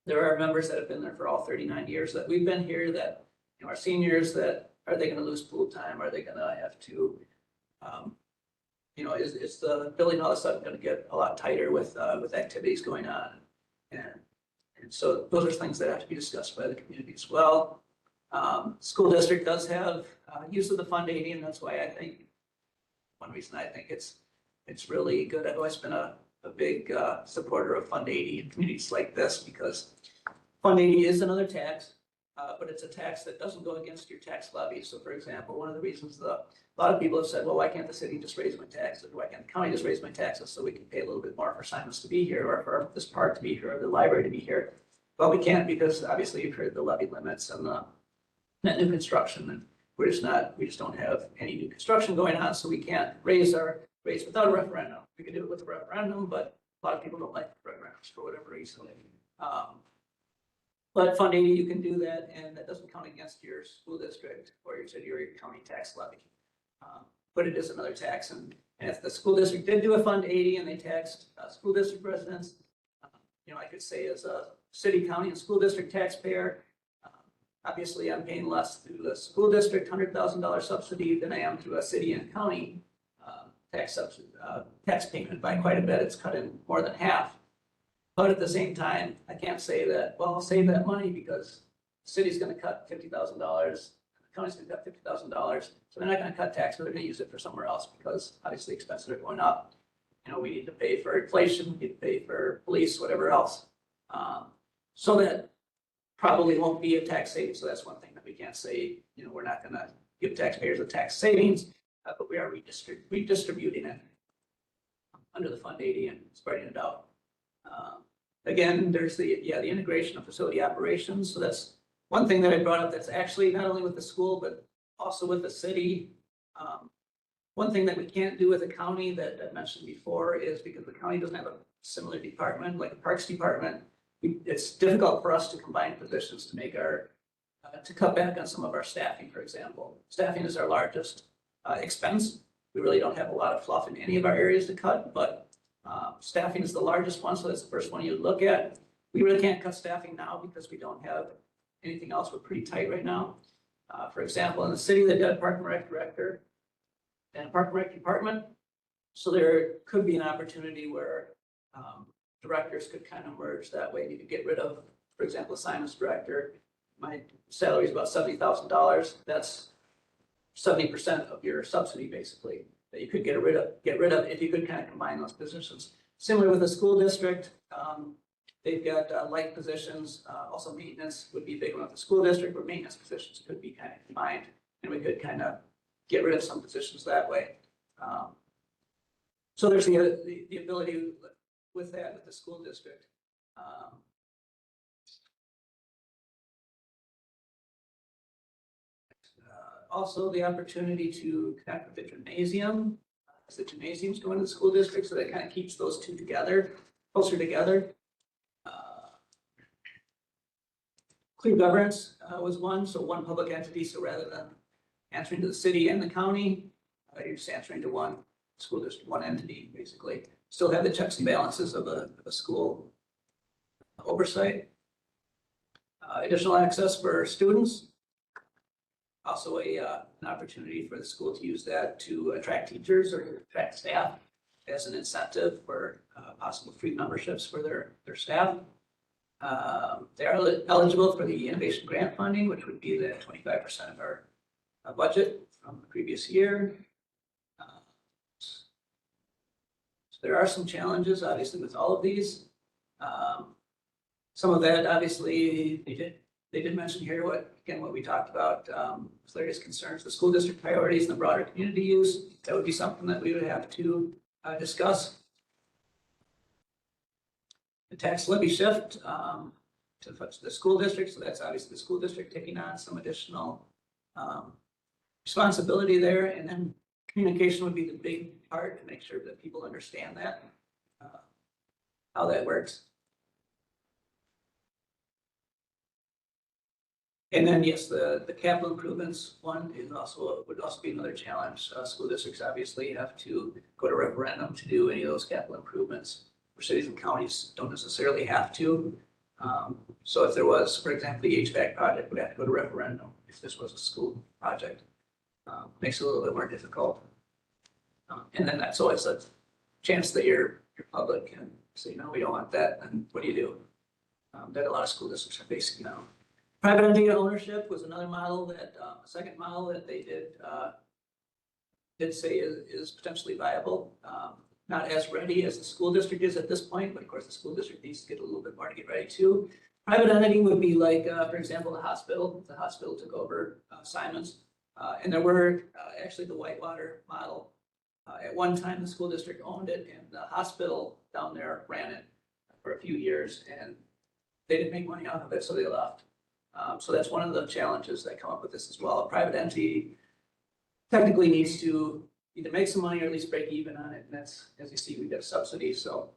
there are members that have been there for all 39 years that we've been here, that are seniors that are they gonna lose pool time? Are they gonna have to, is the building all of a sudden gonna get a lot tighter with activities going on? And so those are things that have to be discussed by the community as well. School district does have use of the Fund 80, and that's why I think, one reason I think it's really good. I've always been a big supporter of Fund 80 in communities like this, because Fund 80 is another tax, but it's a tax that doesn't go against your tax levy. So for example, one of the reasons a lot of people have said, well, why can't the city just raise my taxes? Why can't the county just raise my taxes so we can pay a little bit more for Symons to be here, or for this park to be here, or the library to be here? Well, we can't, because obviously you've heard the levy limits and the net new construction, and we just don't have any new construction going on, so we can't raise our rates without a referendum. We can do it with a referendum, but a lot of people don't like referendums for whatever reason. But Fund 80, you can do that, and that doesn't count against your school district or your city or your county tax levy. But it is another tax, and if the school district did do a Fund 80 and they taxed school district residents, I could say as a city, county, and school district taxpayer, obviously I'm paying less through the school district $100,000 subsidy than I am to a city and county tax payment by quite a bit. It's cut in more than half. But at the same time, I can't say that, well, I'll save that money because the city's going to cut $50,000, the county's going to cut $50,000. So they're not going to cut tax, but they're going to use it for somewhere else, because obviously expenses are going up. We need to pay for inflation, we need to pay for police, whatever else. So that probably won't be a tax savings. So that's one thing that we can't say, we're not going to give taxpayers a tax savings, but we are redistributing it under the Fund 80 and spreading it out. Again, there's the integration of facility operations. So that's one thing that I brought up that's actually not only with the school, but also with the city. One thing that we can't do with the county that I mentioned before is, because the county doesn't have a similar department, like a parks department, it's difficult for us to combine positions to make to cut back on some of our staffing, for example. Staffing is our largest expense. We really don't have a lot of fluff in any of our areas to cut, but staffing is the largest one, so that's the first one you would look at. We really can't cut staffing now because we don't have anything else. We're pretty tight right now. For example, in the city, they've got a Park and Rec director and a Park and Rec department. So there could be an opportunity where directors could kind of merge that way. You could get rid of, for example, a Symons director. My salary is about $70,000. That's 70% of your subsidy, basically, that you could get rid of if you could kind of combine those positions. Similar with the school district, they've got light positions. Also, maintenance would be a big one with the school district, where maintenance positions could be kind of combined, and we could kind of get rid of some positions that way. So there's the ability with that with the school district. Also, the opportunity to connect with the gymnasium. The gymnasiums go into the school district, so that kind of keeps those two together, closer together. Clear governance was one, so one public entity. So rather than answering to the city and the county, you're just answering to one school district, one entity, basically. Still have the checks and balances of a school oversight. Additional access for students. Also an opportunity for the school to use that to attract teachers or attract staff as an incentive for possible free memberships for their staff. They are eligible for the innovation grant funding, which would be the 25% of our budget from the previous year. So there are some challenges, obviously, with all of these. Some of that, obviously, they did mention here what we talked about, various concerns, the school district priorities and the broader community use. That would be something that we would have to discuss. The tax levy shift to the school district. So that's obviously the school district taking on some additional responsibility there. And then communication would be the big part to make sure that people understand that, how that works. And then, yes, the capital improvements one would also be another challenge. School districts obviously have to go to referendum to do any of those capital improvements, where cities and counties don't necessarily have to. So if there was, for example, the HVAC project, would have to go to referendum if this was a school project. Makes it a little bit more difficult. And then that's always a chance that your public can say, no, we don't want that, and what do you do? That a lot of school districts are facing now. Private entity ownership was another model that, a second model that they did say is potentially viable. Not as ready as the school district is at this point, but of course the school district needs to get a little bit more to get ready too. Private entity would be like, for example, the hospital. The hospital took over Symons, and there were actually the Whitewater model. At one time, the school district owned it, and the hospital down there ran it for a few years, and they didn't make money off of it, so they left. So that's one of the challenges that come up with this as well. A private entity technically needs to either make some money or at least break even on it, and that's, as you see, we get a subsidy, so.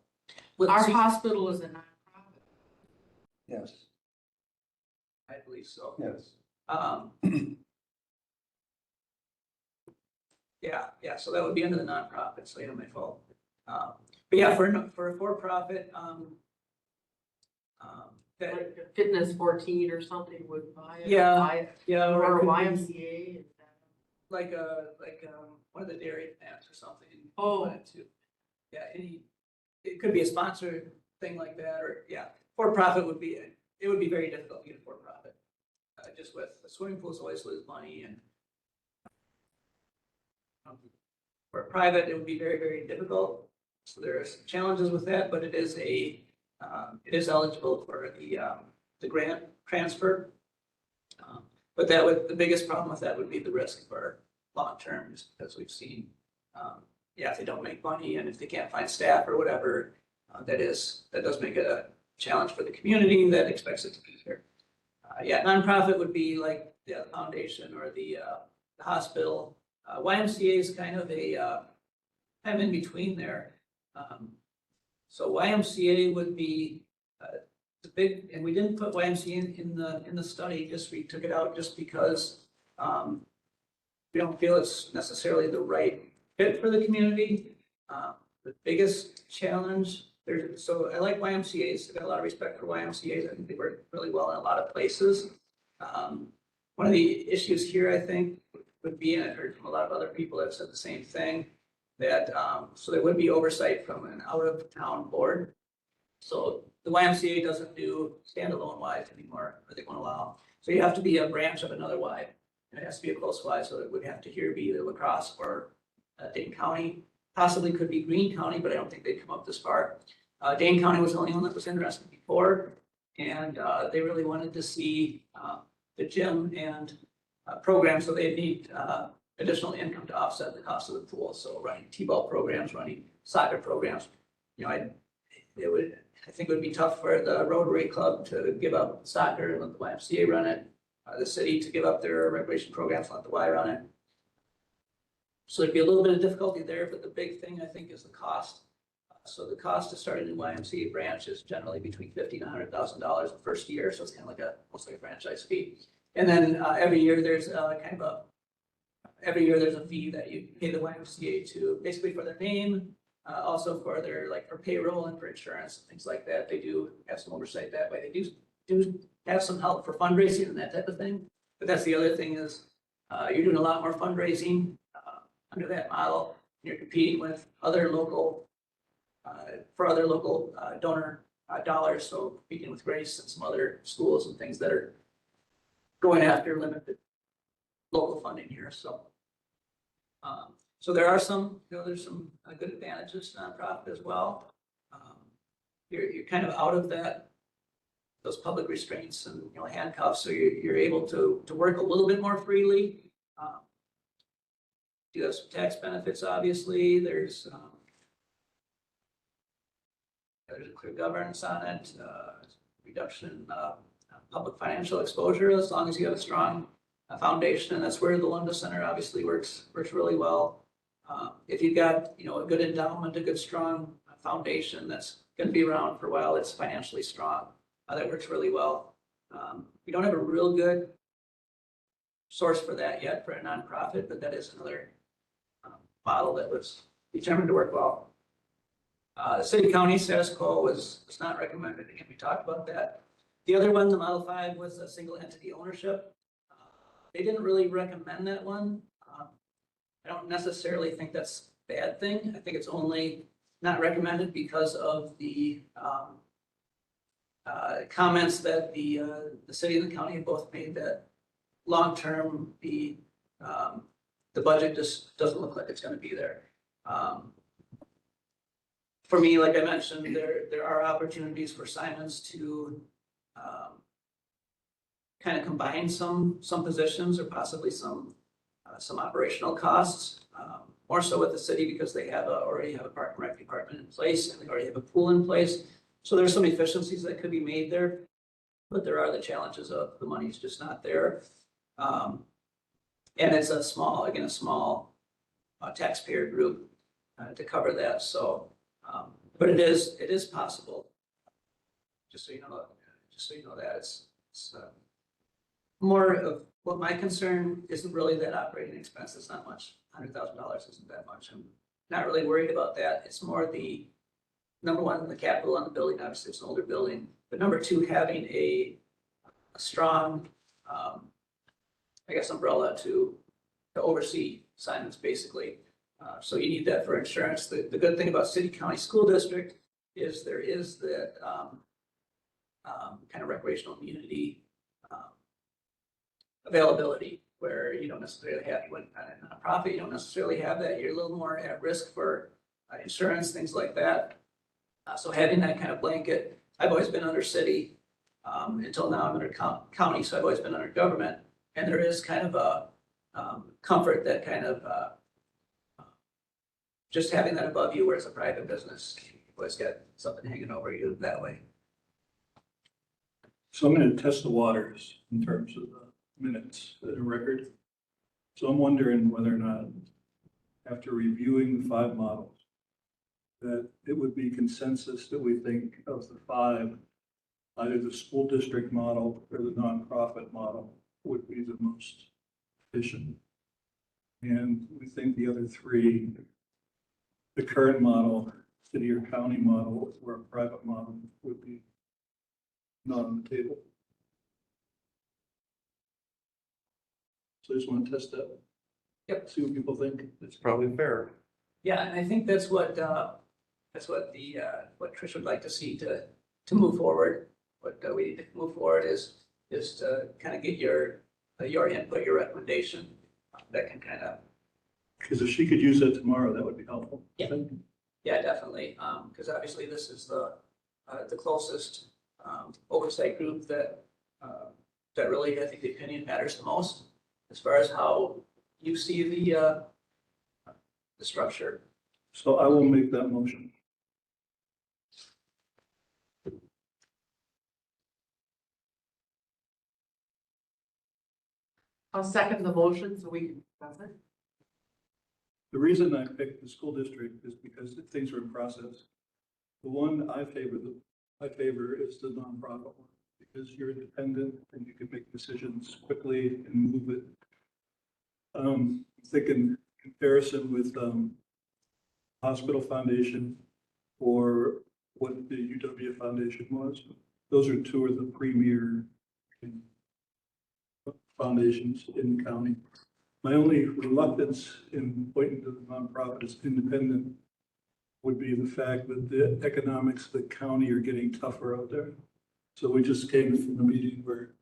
Our hospital is a nonprofit. Yes, I believe so. yes. Yeah, so that would be under the nonprofit, so yeah, my fault. But yeah, for a for-profit, that, Like a Fitness 14 or something would buy it. Yeah, buy it, yeah, Or or a it could be YMCA. like one of the dairy plants or something. Oh. wanted to. Yeah, it could be a sponsored thing like that, or, yeah, for-profit would be, it would be very difficult to get a for-profit. Just with the swimming pools always lose money, and for private, it would be very, very difficult. So there are some challenges with that, but it is eligible for the grant transfer. But the biggest problem with that would be the risk for long-term, just because we've seen, if they don't make money and if they can't find staff or whatever, that does make it a challenge for the community that expects it to be here. Nonprofit would be like the foundation or the hospital. YMCA is kind of in between there. So YMCA would be the big, and we didn't put YMCA in the study, just we took it out just because we don't feel it's necessarily the right fit for the community. The biggest challenge so I like YMCA's. I've got a lot of respect for YMCA's. I think they work really well in a lot of places. One of the issues here, I think, would be, and I've heard from a lot of other people that have said the same thing, that so there would be oversight from an out-of-town board. So the YMCA doesn't do standalone Ys anymore, or they won't allow. So you have to be a branch of another Y. And it has to be a close Y, so it would have to here be either La Crosse or Dane County. Possibly could be Greene County, but I don't think they'd come up this far. Dane County was the only one that was interested before, and they really wanted to see the gym and program, so they'd need additional income to offset the cost of the pool. So running T-ball programs, running soccer programs, I think it would be tough for the Rotary Club to give up soccer and let the YMCA run it. The city to give up their recreation programs and let the Y run it. So there'd be a little bit of difficulty there, but the big thing I think is the cost. So the cost to start a new YMCA branch is generally between $50,000 and $100,000 the first year. So it's kind of like almost like a franchise fee. And then every year there's there's a fee that you pay the YMCA to, basically for their name, also for their for payroll and for insurance and things like that. They do have some oversight that way. They do have some help for fundraising and that type of thing. But that's the other thing is you're doing a lot more fundraising under that model. You're competing with other local donor dollars. So competing with Grace and some other schools and things that are going after limited local funding here. So there are some, there's some good advantages to nonprofit as well. You're kind of out of those public restraints and handcuffs, so you're able to work a little bit more freely. You have some tax benefits, obviously. There's a clear governance on it, reduction in public financial exposure, as long as you have a strong foundation, and that's where the Lunda Center obviously works really well. If you've got a good endowment, a good strong foundation that's going to be around for a while, it's financially strong. That works really well. We don't have a real good source for that yet for a nonprofit, but that is another model that was determined to work well. The city-county status quo was not recommended. Again, we talked about that. The other one, the Model 5, was a single entity ownership. they didn't really recommend that one. I don't necessarily think that's a bad thing. I think it's only not recommended because of the comments that the city and the county have both made that long-term, the budget just doesn't look like it's gonna be there. For me, like I mentioned, there are opportunities for Symons to kind of combine some positions or possibly some operational costs. More so with the city because they already have a park and rec department in place and they already have a pool in place. So there's some efficiencies that could be made there, but there are the challenges of the money's just not there. And it's a small taxpayer group to cover that. So, but it is possible. Just so you know that it's more of what my concern isn't really that operating expense. It's not much. $100,000 isn't that much. I'm not really worried about that. It's more the number one, the capital on the building. Obviously, it's an older building, but number two, having a strong, I guess, umbrella to oversee Symons, basically. So you need that for insurance. The good thing about city county school district is there is that kind of recreational immunity availability where you don't necessarily have, when a nonprofit, you don't necessarily have that. You're a little more at risk for insurance, things like that. So having that kind of blanket, I've always been under city until now I'm under county, so I've always been under government. And there is kind of a comfort that kind of just having that above you where it's a private business. You've always got something hanging over you that way. So I'm going to test the waters in terms of the minutes that are record. So I'm wondering whether or not, after reviewing the 5 models, that it would be consensus that we think of the 5, either the school district model or the nonprofit model would be the most efficient. And we think the other 3, the current model, city or county model, or a private model, would be not on the table. So I just want to test that. Yep. See what people think. It's probably fair. Yeah, and I think that's what Trish would like to see to move forward. What we need to move forward is to kind of get your input, your recommendation that can kind of. Because if she could use that tomorrow, that would be helpful. Yeah. Yeah, definitely. Because obviously this is the closest oversight group that really, I think, the opinion matters the most as far as how you see the structure. So I will make that motion. I'll second the motion so we can discuss it. The reason I picked the school district is because things are in process. The one I favor is the nonprofit one, because you're independent and you can make decisions quickly and move it. I'm thinking comparison with Hospital Foundation or what the UW Foundation was. Those are 2 of the premier foundations in the county. My only reluctance in pointing to the nonprofit as independent would be the fact that the economics of the county are getting tougher out there. So we just came from a meeting where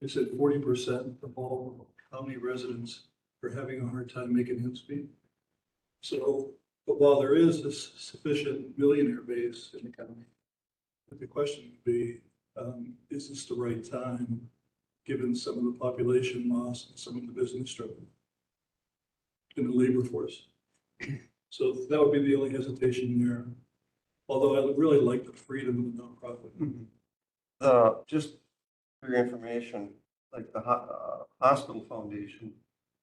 they said 40% of all county residents are having a hard time making ends meet. So, but while there is a sufficient millionaire base in the county, the question would be, is this the right time, given some of the population loss and some of the business struggle in the labor force? So that would be the only hesitation there. Although I would really like the freedom of the nonprofit. Just for your information, like the hospital foundation,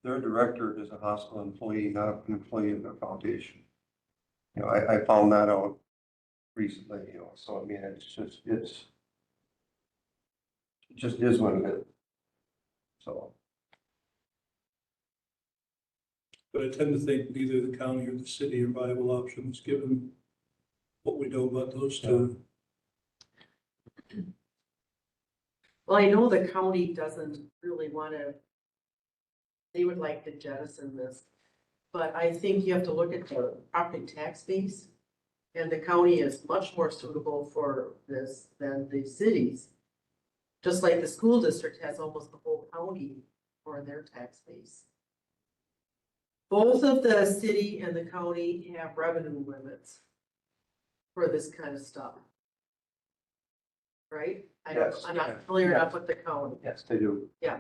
their director is a hospital employee, not an employee of their foundation. You know, I found that out recently, you know, so I mean, it just is what it is. So. But I tend to think neither the county or the city are viable options, given what we know about those 2. Well, I know the county doesn't really want to they would like to jettison this. But I think you have to look at the property tax base. And the county is much more suitable for this than the cities. Just like the school district has almost the whole county for their tax base. Both of the city and the county have revenue limits for this kind of stuff. Right? Yes. I'm not familiar enough with the county. Yes, they do. Yeah,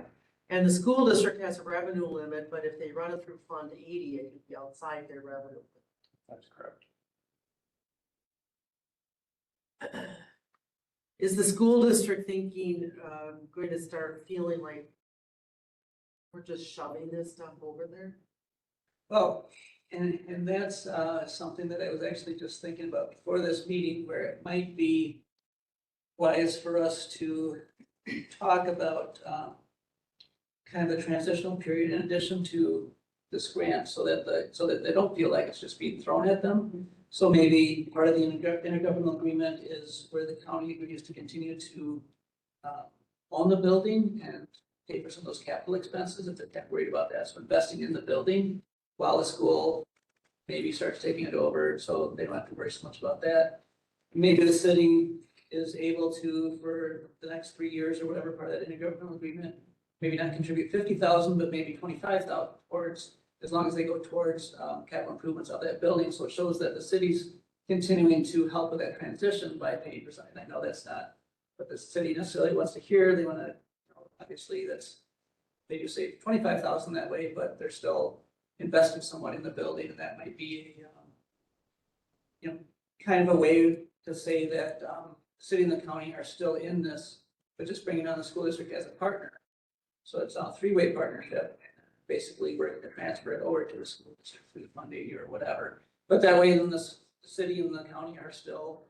and the school district has a revenue limit, but if they run it through Fund 80, it could be outside their revenue. That's correct. Is the school district thinking, going to start feeling like we're just shoving this stuff over there? Well, and that's something that I was actually just thinking about before this meeting, where it might be wise for us to talk about kind of the transitional period in addition to this grant, so that they don't feel like it's just being thrown at them. So maybe part of the intergovernmental agreement is where the county agrees to continue to own the building and pay for some of those capital expenses if they're worried about that. So investing in the building while the school maybe starts taking it over, so they don't have to worry so much about that. Maybe the city is able to, for the next 3 years or whatever part of that intergovernmental agreement, maybe not contribute 50,000, but maybe 25,000 towards, as long as they go towards capital improvements of that building. So it shows that the city's continuing to help with that transition by paying for something. I know that's not what the city necessarily wants to hear. They want to, obviously they do save 25,000 that way, but they're still investing somewhat in the building, and that might be a, kind of a way to say that the city and the county are still in this, but just bringing on the school district as a partner. So it's a three-way partnership. Basically, we're going to transfer it over to the school district through Fund 80 or whatever. But that way, then the city and the county are still,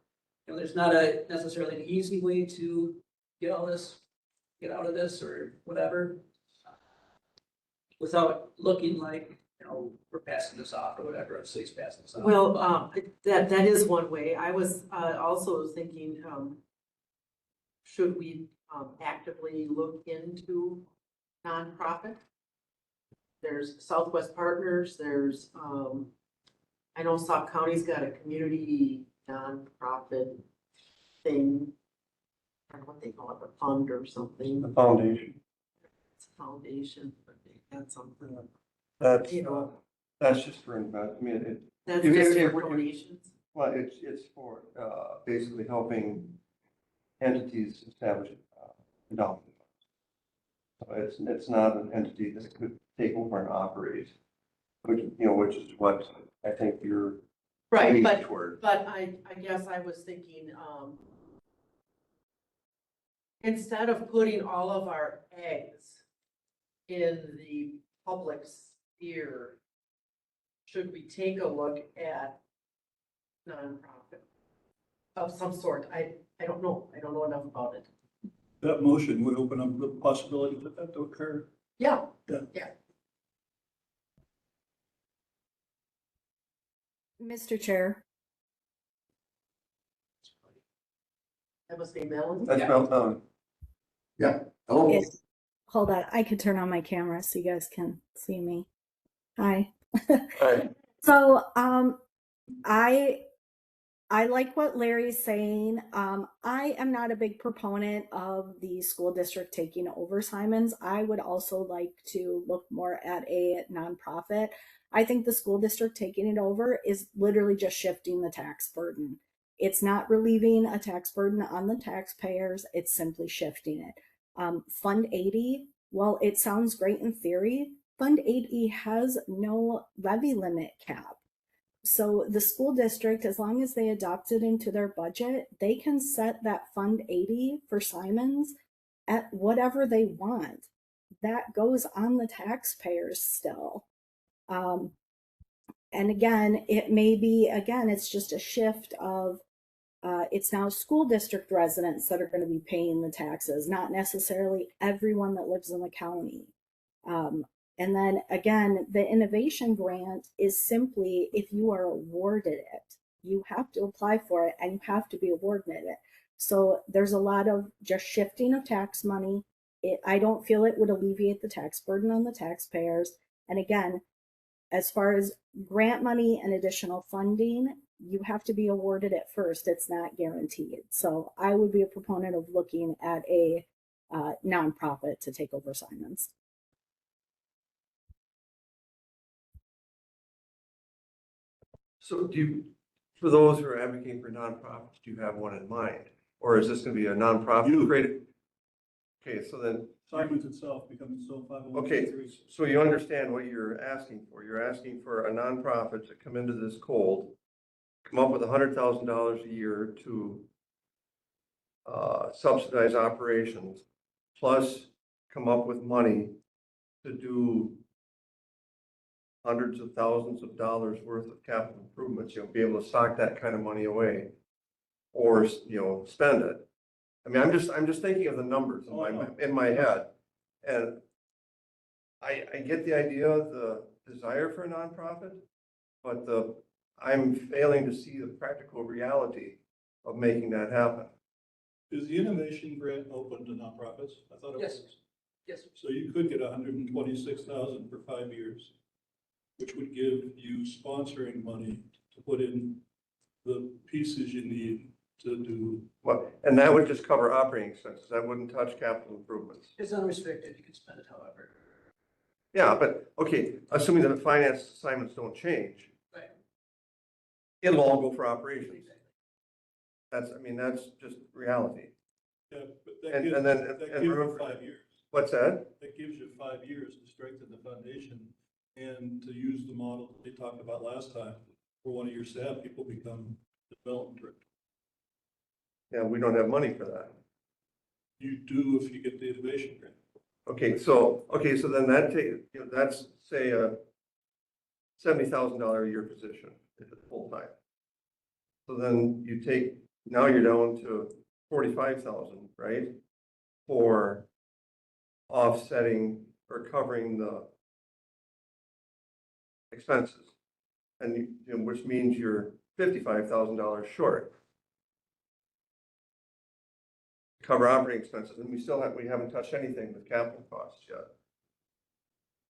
there's not necessarily an easy way to get out of this or whatever, without looking like, we're passing this off or whatever, the city's passing this off. Well, that is one way. I was also thinking, should we actively look into nonprofit? There's Southwest Partners, there's, I know Sauk County's got a community nonprofit thing. I don't know what they call it, a fund or something. The foundation, It's a foundation, but they got something, that's, you know, that's just for investment. I mean, that's if- just if- for donations. well, it's for basically helping entities establish endowment. So it's not an entity that could take over and operate, which is what I think you're Right, leaning but toward. I guess I was thinking, instead of putting all of our eggs in the public sphere, should we take a look at nonprofit of some sort? I don't know. I don't know enough about it. That motion would open up the possibility for that to occur. Yeah, Mr. Chair, that must be Melanie. That's well done. Hello? yes, hold on, I could turn on my camera so you guys can see me. Hi. Right. So, I like what Larry's saying. I am not a big proponent of the school district taking over Symons. I would also like to look more at a nonprofit. I think the school district taking it over is literally just shifting the tax burden. It's not relieving a tax burden on the taxpayers. It's simply shifting it. Fund 80, well, it sounds great in theory. Fund 80 has no levy limit cap. So the school district, as long as they adopt it into their budget, they can set that Fund 80 for Symons at whatever they want. That goes on the taxpayers still. And again, it may be, it's just a shift of, it's now school district residents that are going to be paying the taxes, not necessarily everyone that lives in the county. And then again, the innovation grant is simply if you are awarded it, you have to apply for it and you have to be awarded it. So there's a lot of just shifting of tax money I don't feel it would alleviate the tax burden on the taxpayers. And again, as far as grant money and additional funding, you have to be awarded it first. It's not guaranteed. So I would be a proponent of looking at a nonprofit to take over Symons. So for those who are advocating for nonprofits, do you have one in mind? Or is this gonna be a nonprofit You. created? Okay, so then, Symons itself becomes so 501. okay, so you understand what you're asking for. You're asking for a nonprofit to come into this cold, come up with $100,000 a year to subsidize operations, plus come up with money to do hundreds of thousands of dollars worth of capital improvements, be able to sock that kind of money away or, spend it. I mean, I'm just thinking of the numbers in my head. And I get the idea of the desire for a nonprofit, but I'm failing to see the practical reality of making that happen. Is the innovation grant open to nonprofits? I thought it Yes. was. Yes. So you could get 126,000 for 5 years, which would give you sponsoring money to put in the pieces you need to do. Well, and that would just cover operating expenses. That wouldn't touch capital improvements. It's unrestricted. You can spend it however. Yeah, but, okay, assuming that the finance assignments don't change, Right. it'll all go for operations. That's just reality. Yeah, but And gives you remember, 5 years. what's that? That gives you 5 years to strengthen the foundation and to use the model that they talked about last time, where one of your staff people become development director. Yeah, we don't have money for that. You do if you get the innovation grant. Okay, so then that's say a $70,000 a year position if it's full time. So then now you're down to 45,000, right? For offsetting or covering the expenses. And which means you're $55,000 short. Cover operating expenses, and we haven't touched anything with capital costs yet.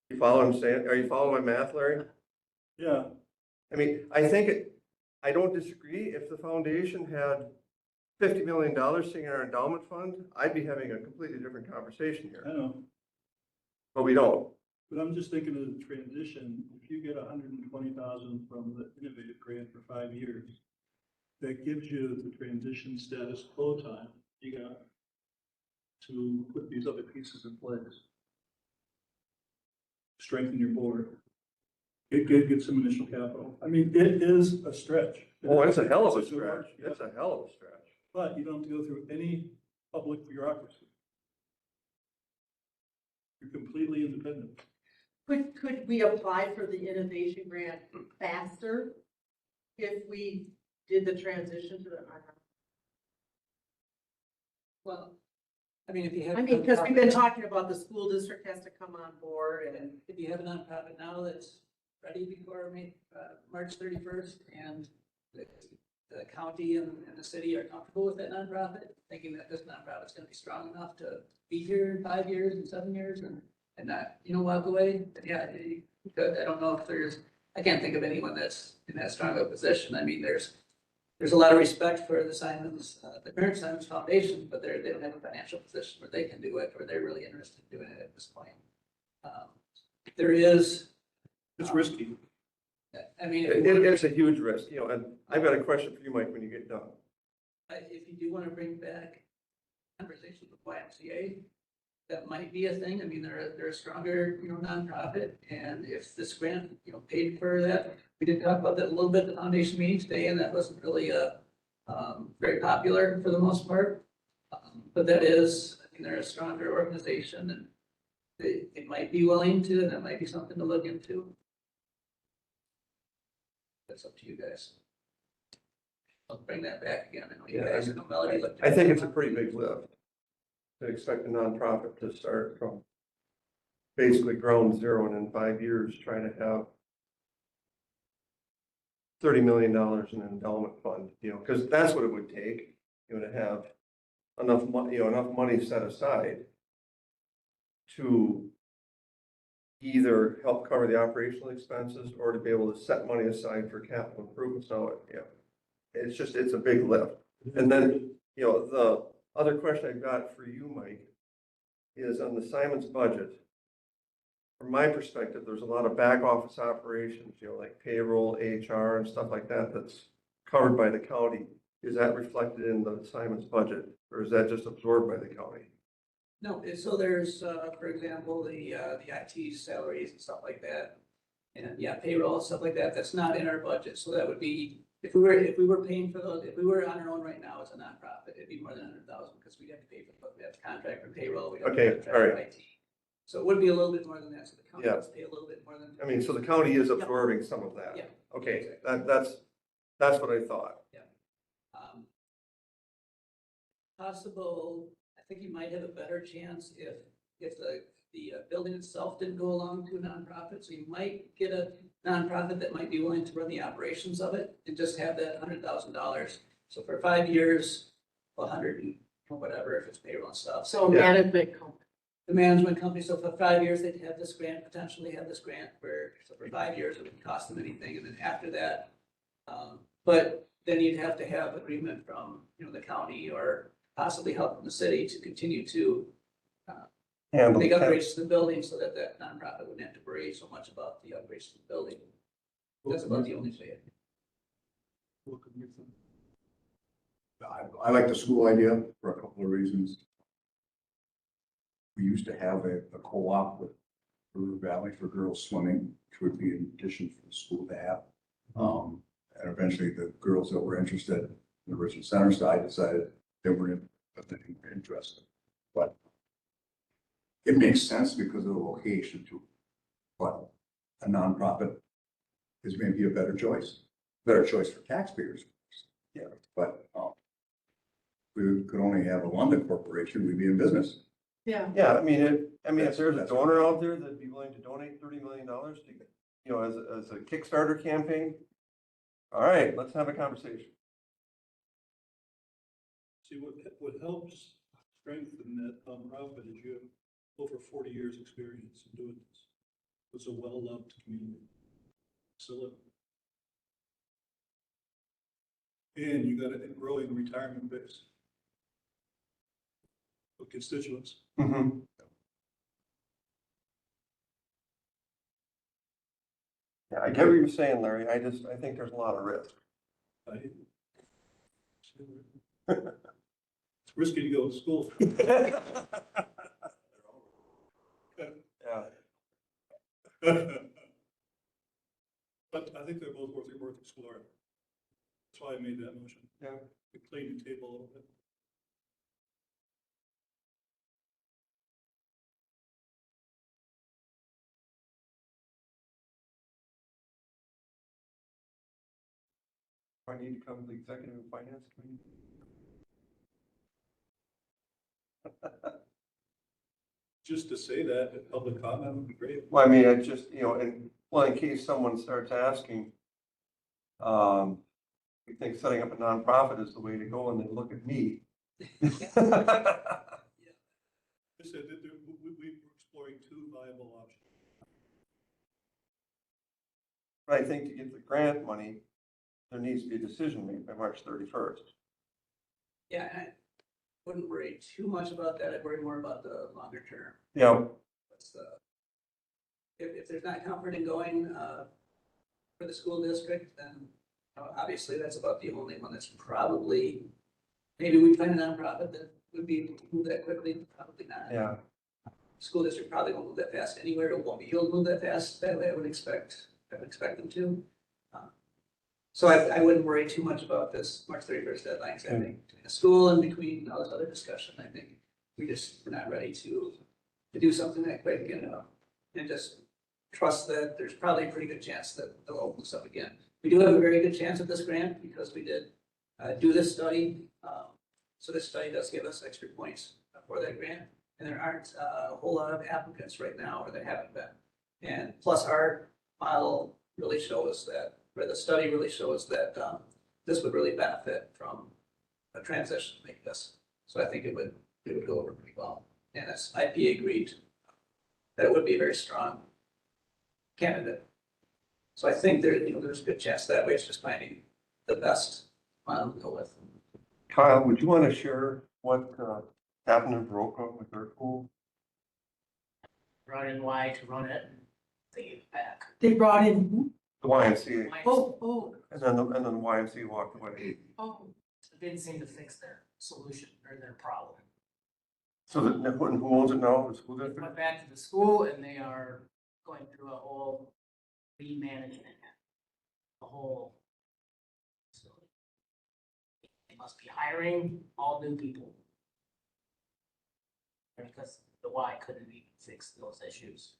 You follow what I'm saying? Are you following my math, Larry? Yeah, I mean, I don't disagree. If the foundation had $50 million sitting in our endowment fund, I'd be having a completely different conversation I here, know, but we don't. but I'm just thinking of the transition. If you get 120,000 from the innovative grant for 5 years, that gives you the transition status quo time you got to put these other pieces in place. Strengthen your board. Get some initial capital. I mean, it is a stretch. Oh, it's a hell of a It's stretch. yeah. It's a hell of a stretch. But you don't have to go through any public bureaucracy. You're completely independent. Could we apply for the innovation grant faster if we did the transition to the? Well, I mean, if you have. I mean, because we've been talking about the school district has to come on board and. And if you have a nonprofit now that's ready before March 31st, and the county and the city are comfortable with that nonprofit, thinking that this nonprofit is going to be strong enough to be here in 5 years and 7 years and not, walk away, then yeah, you could. I don't know if I can't think of anyone that's in that strong of a position. I mean, there's a lot of respect for the Symons, the current Symons Foundation, but they don't have a financial position where they can do it, or they're really interested in doing it at this point. There is. It's risky. I mean, It's a huge risk, and I've got a question for you, Mike, when you get done. if you do want to bring back conversations with YMCA, that might be a thing. I mean, they're a stronger, nonprofit, and if this grant, paid for that, we did talk about that a little bit at the foundation meeting today, and that wasn't really very popular for the most part. But that is, I mean, they're a stronger organization, and they might be willing to, and that might be something to look into. That's up to you guys. I'll bring that back again. I know you guys know Melody looked at I think it. it's a pretty big lift to expect a nonprofit to start from basically ground zero and in 5 years trying to have $30 million in an endowment fund, because that's what it would take, to have enough money set aside to either help cover the operational expenses or to be able to set money aside for capital improvements. So, yeah, it's a big lift. And then, the other question I've got for you, Mike, is on the Symons budget. From my perspective, there's a lot of back office operations, like payroll, HR and stuff like that, that's covered by the county. Is that reflected in the Symons budget, or is that just absorbed by the county? No, so there's, for example, the IT salaries and stuff like that. And yeah, payroll, stuff like that, that's not in our budget, so that would be, if we were paying for those, if we were on our own right now as a nonprofit, it'd be more than 100,000, because we'd have to pay for, we have to contract for payroll, we have to Okay, contract all for right. IT. So it would be a little bit more than that, so the county Yeah. does pay a little bit more than. I mean, so the county is absorbing some of that. Yeah. Okay, that's what I thought. Um, Possible, I think you might have a better chance if the building itself didn't go along to a nonprofit. So you might get a nonprofit that might be willing to run the operations of it and just have that $100,000. So for 5 years, 100 or whatever, if it's payroll and stuff. So Yeah. management company. The management company, so for 5 years, they'd have this grant, potentially have this grant so for 5 years, it wouldn't cost them anything, and then after that, but then you'd have to have agreement from, the county or possibly help from the city to continue to Handle make the cap- upgrades to the building so that that nonprofit wouldn't have to worry so much about the upgrades to the building. That's about the only thing. I like the school idea for a couple of reasons. We used to have a co-op with River Valley for girls swimming, which would be an addition for the school to have. And eventually the girls that were interested in the Richland Center side decided they weren't interested. But it makes sense because of the location too. But a nonprofit is maybe a better choice for taxpayers. Yeah, but we could only have a London corporation, we'd be in business. Yeah. Yeah, I mean, if there's a That's- donor out there that'd be willing to donate $30 million to, as a Kickstarter campaign, all right, let's have a conversation. See, what helps strengthen that nonprofit is you have over 40 years' experience in doing this. It's a well-loved community. So, and you got a growing retirement base of constituents. Mm-hmm. Yeah, I get what you're saying, Larry. I think there's a lot of risk. I- It's risky to go to school. Yeah. But I think they're both worth exploring. That's why I made that motion. Yeah. We cleaned the table a little bit. I need to come to the executive and finance committee. Just to say that, in public comment would be great. Well, I mean, I just, in case someone starts asking, we think setting up a nonprofit is the way to go, and they look at me. I said that we were exploring two viable options. But I think to get the grant money, there needs to be a decision made by March 31st. Yeah, and I wouldn't worry too much about that. I'd worry more about the longer term. Yeah, That's if there's not comfort in going for the school district, then obviously that's about the only one that's probably, maybe we find a nonprofit that would be able to move that quickly, probably not. yeah. School district probably won't move that fast anywhere. It won't be able to move that fast. That way I would expect them to. So I wouldn't worry too much about this March 31st deadline. 'Cause I think between the school and between all this other discussion, I think we're not ready to do something that quick and just trust that there's probably a pretty good chance that they'll open this up again. We do have a very good chance at this grant because we did do this study. So this study does give us extra points for that grant. And there aren't a whole lot of applicants right now, or there haven't been. And plus our model really shows that, or the study really shows that this would really benefit from a transition like this. So I think it would go over pretty well. And it's IP agreed that would be a very strong candidate. So I think there, there's a good chance that way. It's just finding the best one to go with. Kyle, would you want to share what happened in Baroka with their pool? Run in Y to run it, they give it back. They brought in, The YMCA, oh, and then the YMCA walked away. oh, It didn't seem to fix their solution or their problem. So who owns it now? The school They district? went back to the school and they are going through a whole remanagement. The whole facility. They must be hiring all new people. Because the Y couldn't even fix those issues.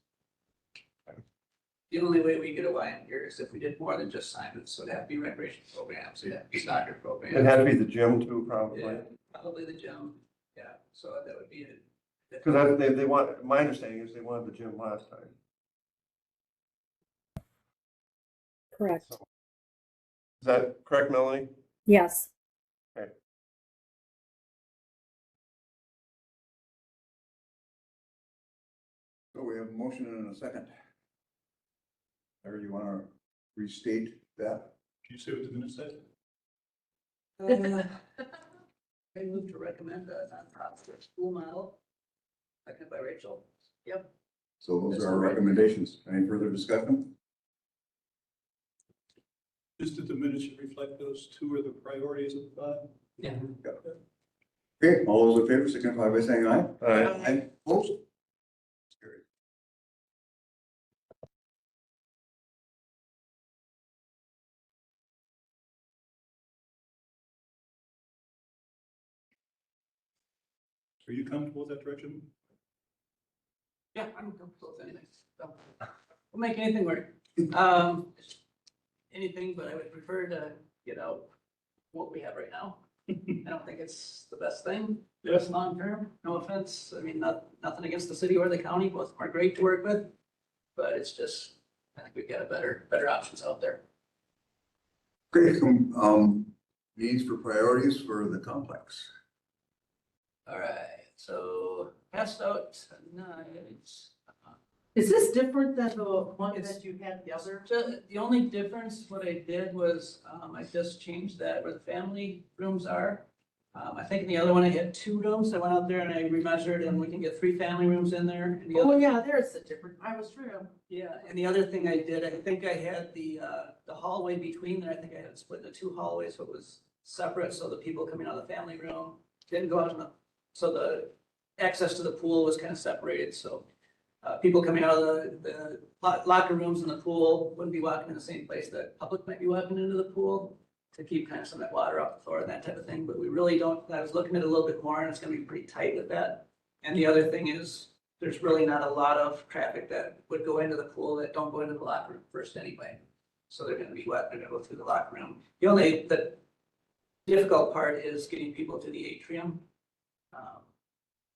The only way we get a Y in here is if we did more than just Symons, so it'd have to be recreation programs, it'd have to be soccer programs. It had to be the gym too, probably. Yeah, probably the gym, yeah, so that would be it. Because they want, my understanding is they wanted the gym last time. Correct. Is that correct, Melanie? Yes. So we have a motion and a second. Or you want to restate that? Can you say what the minutes said? I move to recommend a nonprofit school model, seconded by Rachel. Yep. So those are our recommendations. Any further discussion? Just that the minutes should reflect those two are the priorities of the five. Yeah. Okay, all those in favor signify by saying aye. Aye. Opposed? Carried. Are you comfortable with that direction? Yeah, I'm comfortable with anything, so, we'll make anything work. Anything, but I would prefer to get out what we have right now. I don't think it's the best thing, just long term, no offense, I mean, nothing against the city or the county, both of them are great to work with. But it's just, I think we've got better options out there. Okay, needs for priorities for the complex. All right, so passed out tonight. is this different than the one It's- that you had the other? The only difference, what I did was, I just changed that where the family rooms are. I think in the other one I had 2 rooms. I went out there and I remeasured and we can get 3 family rooms in there. And the other, Oh, yeah, there's a different, I was trying to, yeah, and the other thing I did, I think I had the hallway between there. I think I had it split into 2 hallways, so it was separate. So the people coming out of the family room didn't go out in so the access to the pool was kind of separated. So people coming out of the locker rooms in the pool wouldn't be walking in the same place that public might be walking into the pool to keep kind of some of that water off the floor and that type of thing. But we really don't, I was looking at it a little bit more and it's gonna be pretty tight with that. And the other thing is, there's really not a lot of traffic that would go into the pool that don't go into the locker room first anyway. So they're gonna be wet, they're gonna go through the locker room. The difficult part is getting people to the atrium.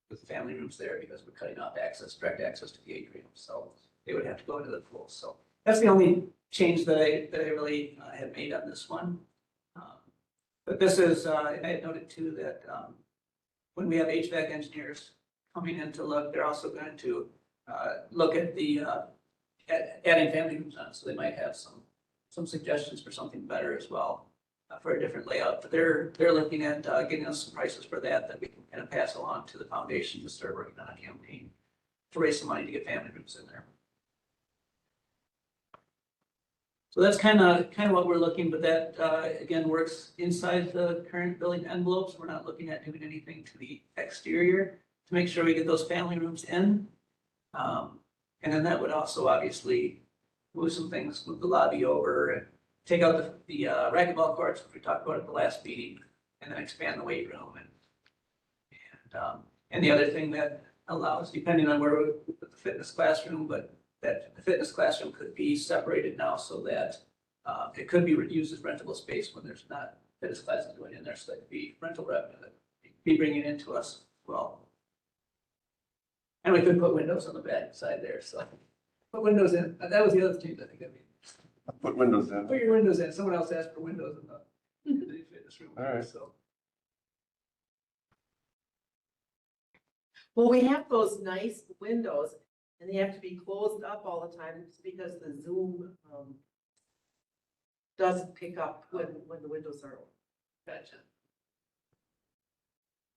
With family rooms there because we're cutting off direct access to the atrium, so they would have to go into the pool. So that's the only change that I really had made on this one. But this is, and I had noted too that when we have HVAC engineers coming in to look, they're also going to look at the adding family rooms on, so they might have some suggestions for something better as well. For a different layout, but they're looking at getting us some prices for that we can kind of pass along to the foundation to start working on a campaign to raise some money to get family rooms in there. So that's kind of what we're looking, but that again works inside the current building envelopes. We're not looking at doing anything to the exterior to make sure we get those family rooms in. And then that would also obviously move some things, move the lobby over and take out the racquetball courts, which we talked about at the last meeting, and then expand the weight room. And the other thing that allows, depending on where we put the fitness classroom, but that the fitness classroom could be separated now so that it could be used as rentable space when there's not fitness classes going in there. So that could be rental revenue that be bringing into us as well. And we could put windows on the back side there, so put windows in. That was the other change I think I made. Put windows in. Put your windows in. Someone else asked for windows in the fitness room. All right. So, well, we have those nice windows And they have to be closed up all the time because the Zoom, doesn't pick up when the windows are open. Gotcha.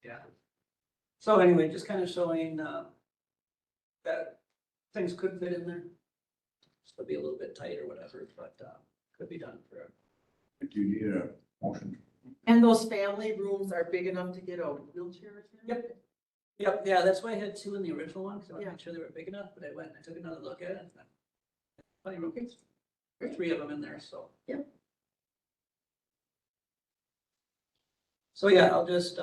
Yeah. So anyway, just kind of showing, that things could fit in there. Still be a little bit tight or whatever, but, could be done for. Do you need a motion? And those family rooms are big enough to get out wheelchairs in? Yep. Yep, yeah, that's why I had two in the original one, because I wanted to Yeah. make sure they were big enough, but I went and I took another look at it. And plenty of room. There's 3 of them in there, so. Yep. So yeah, I'll just,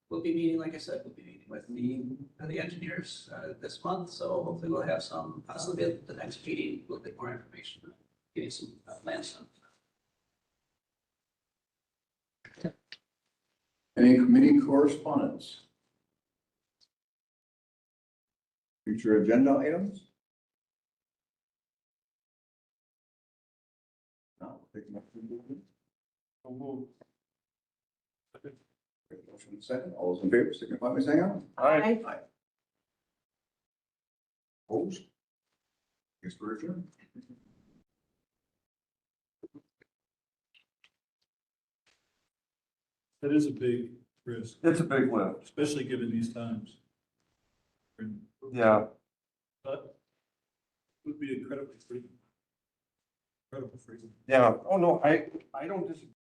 we'll be meeting, like I said, we'll be meeting with the engineers, this month, so hopefully we'll have some, possibly at the next meeting, a little bit more information, getting some plans done. Any committee correspondence? Future agenda items? No, take them up to the board. Motion second, all those in favor, signify by saying aye. Aye. Opposed? Guess we're adjourned. That is a big risk, It's a big lift. especially given these times. And- Yeah. But it would be incredibly freeing. Incredible freedom. Yeah. Oh, no, I don't disagree.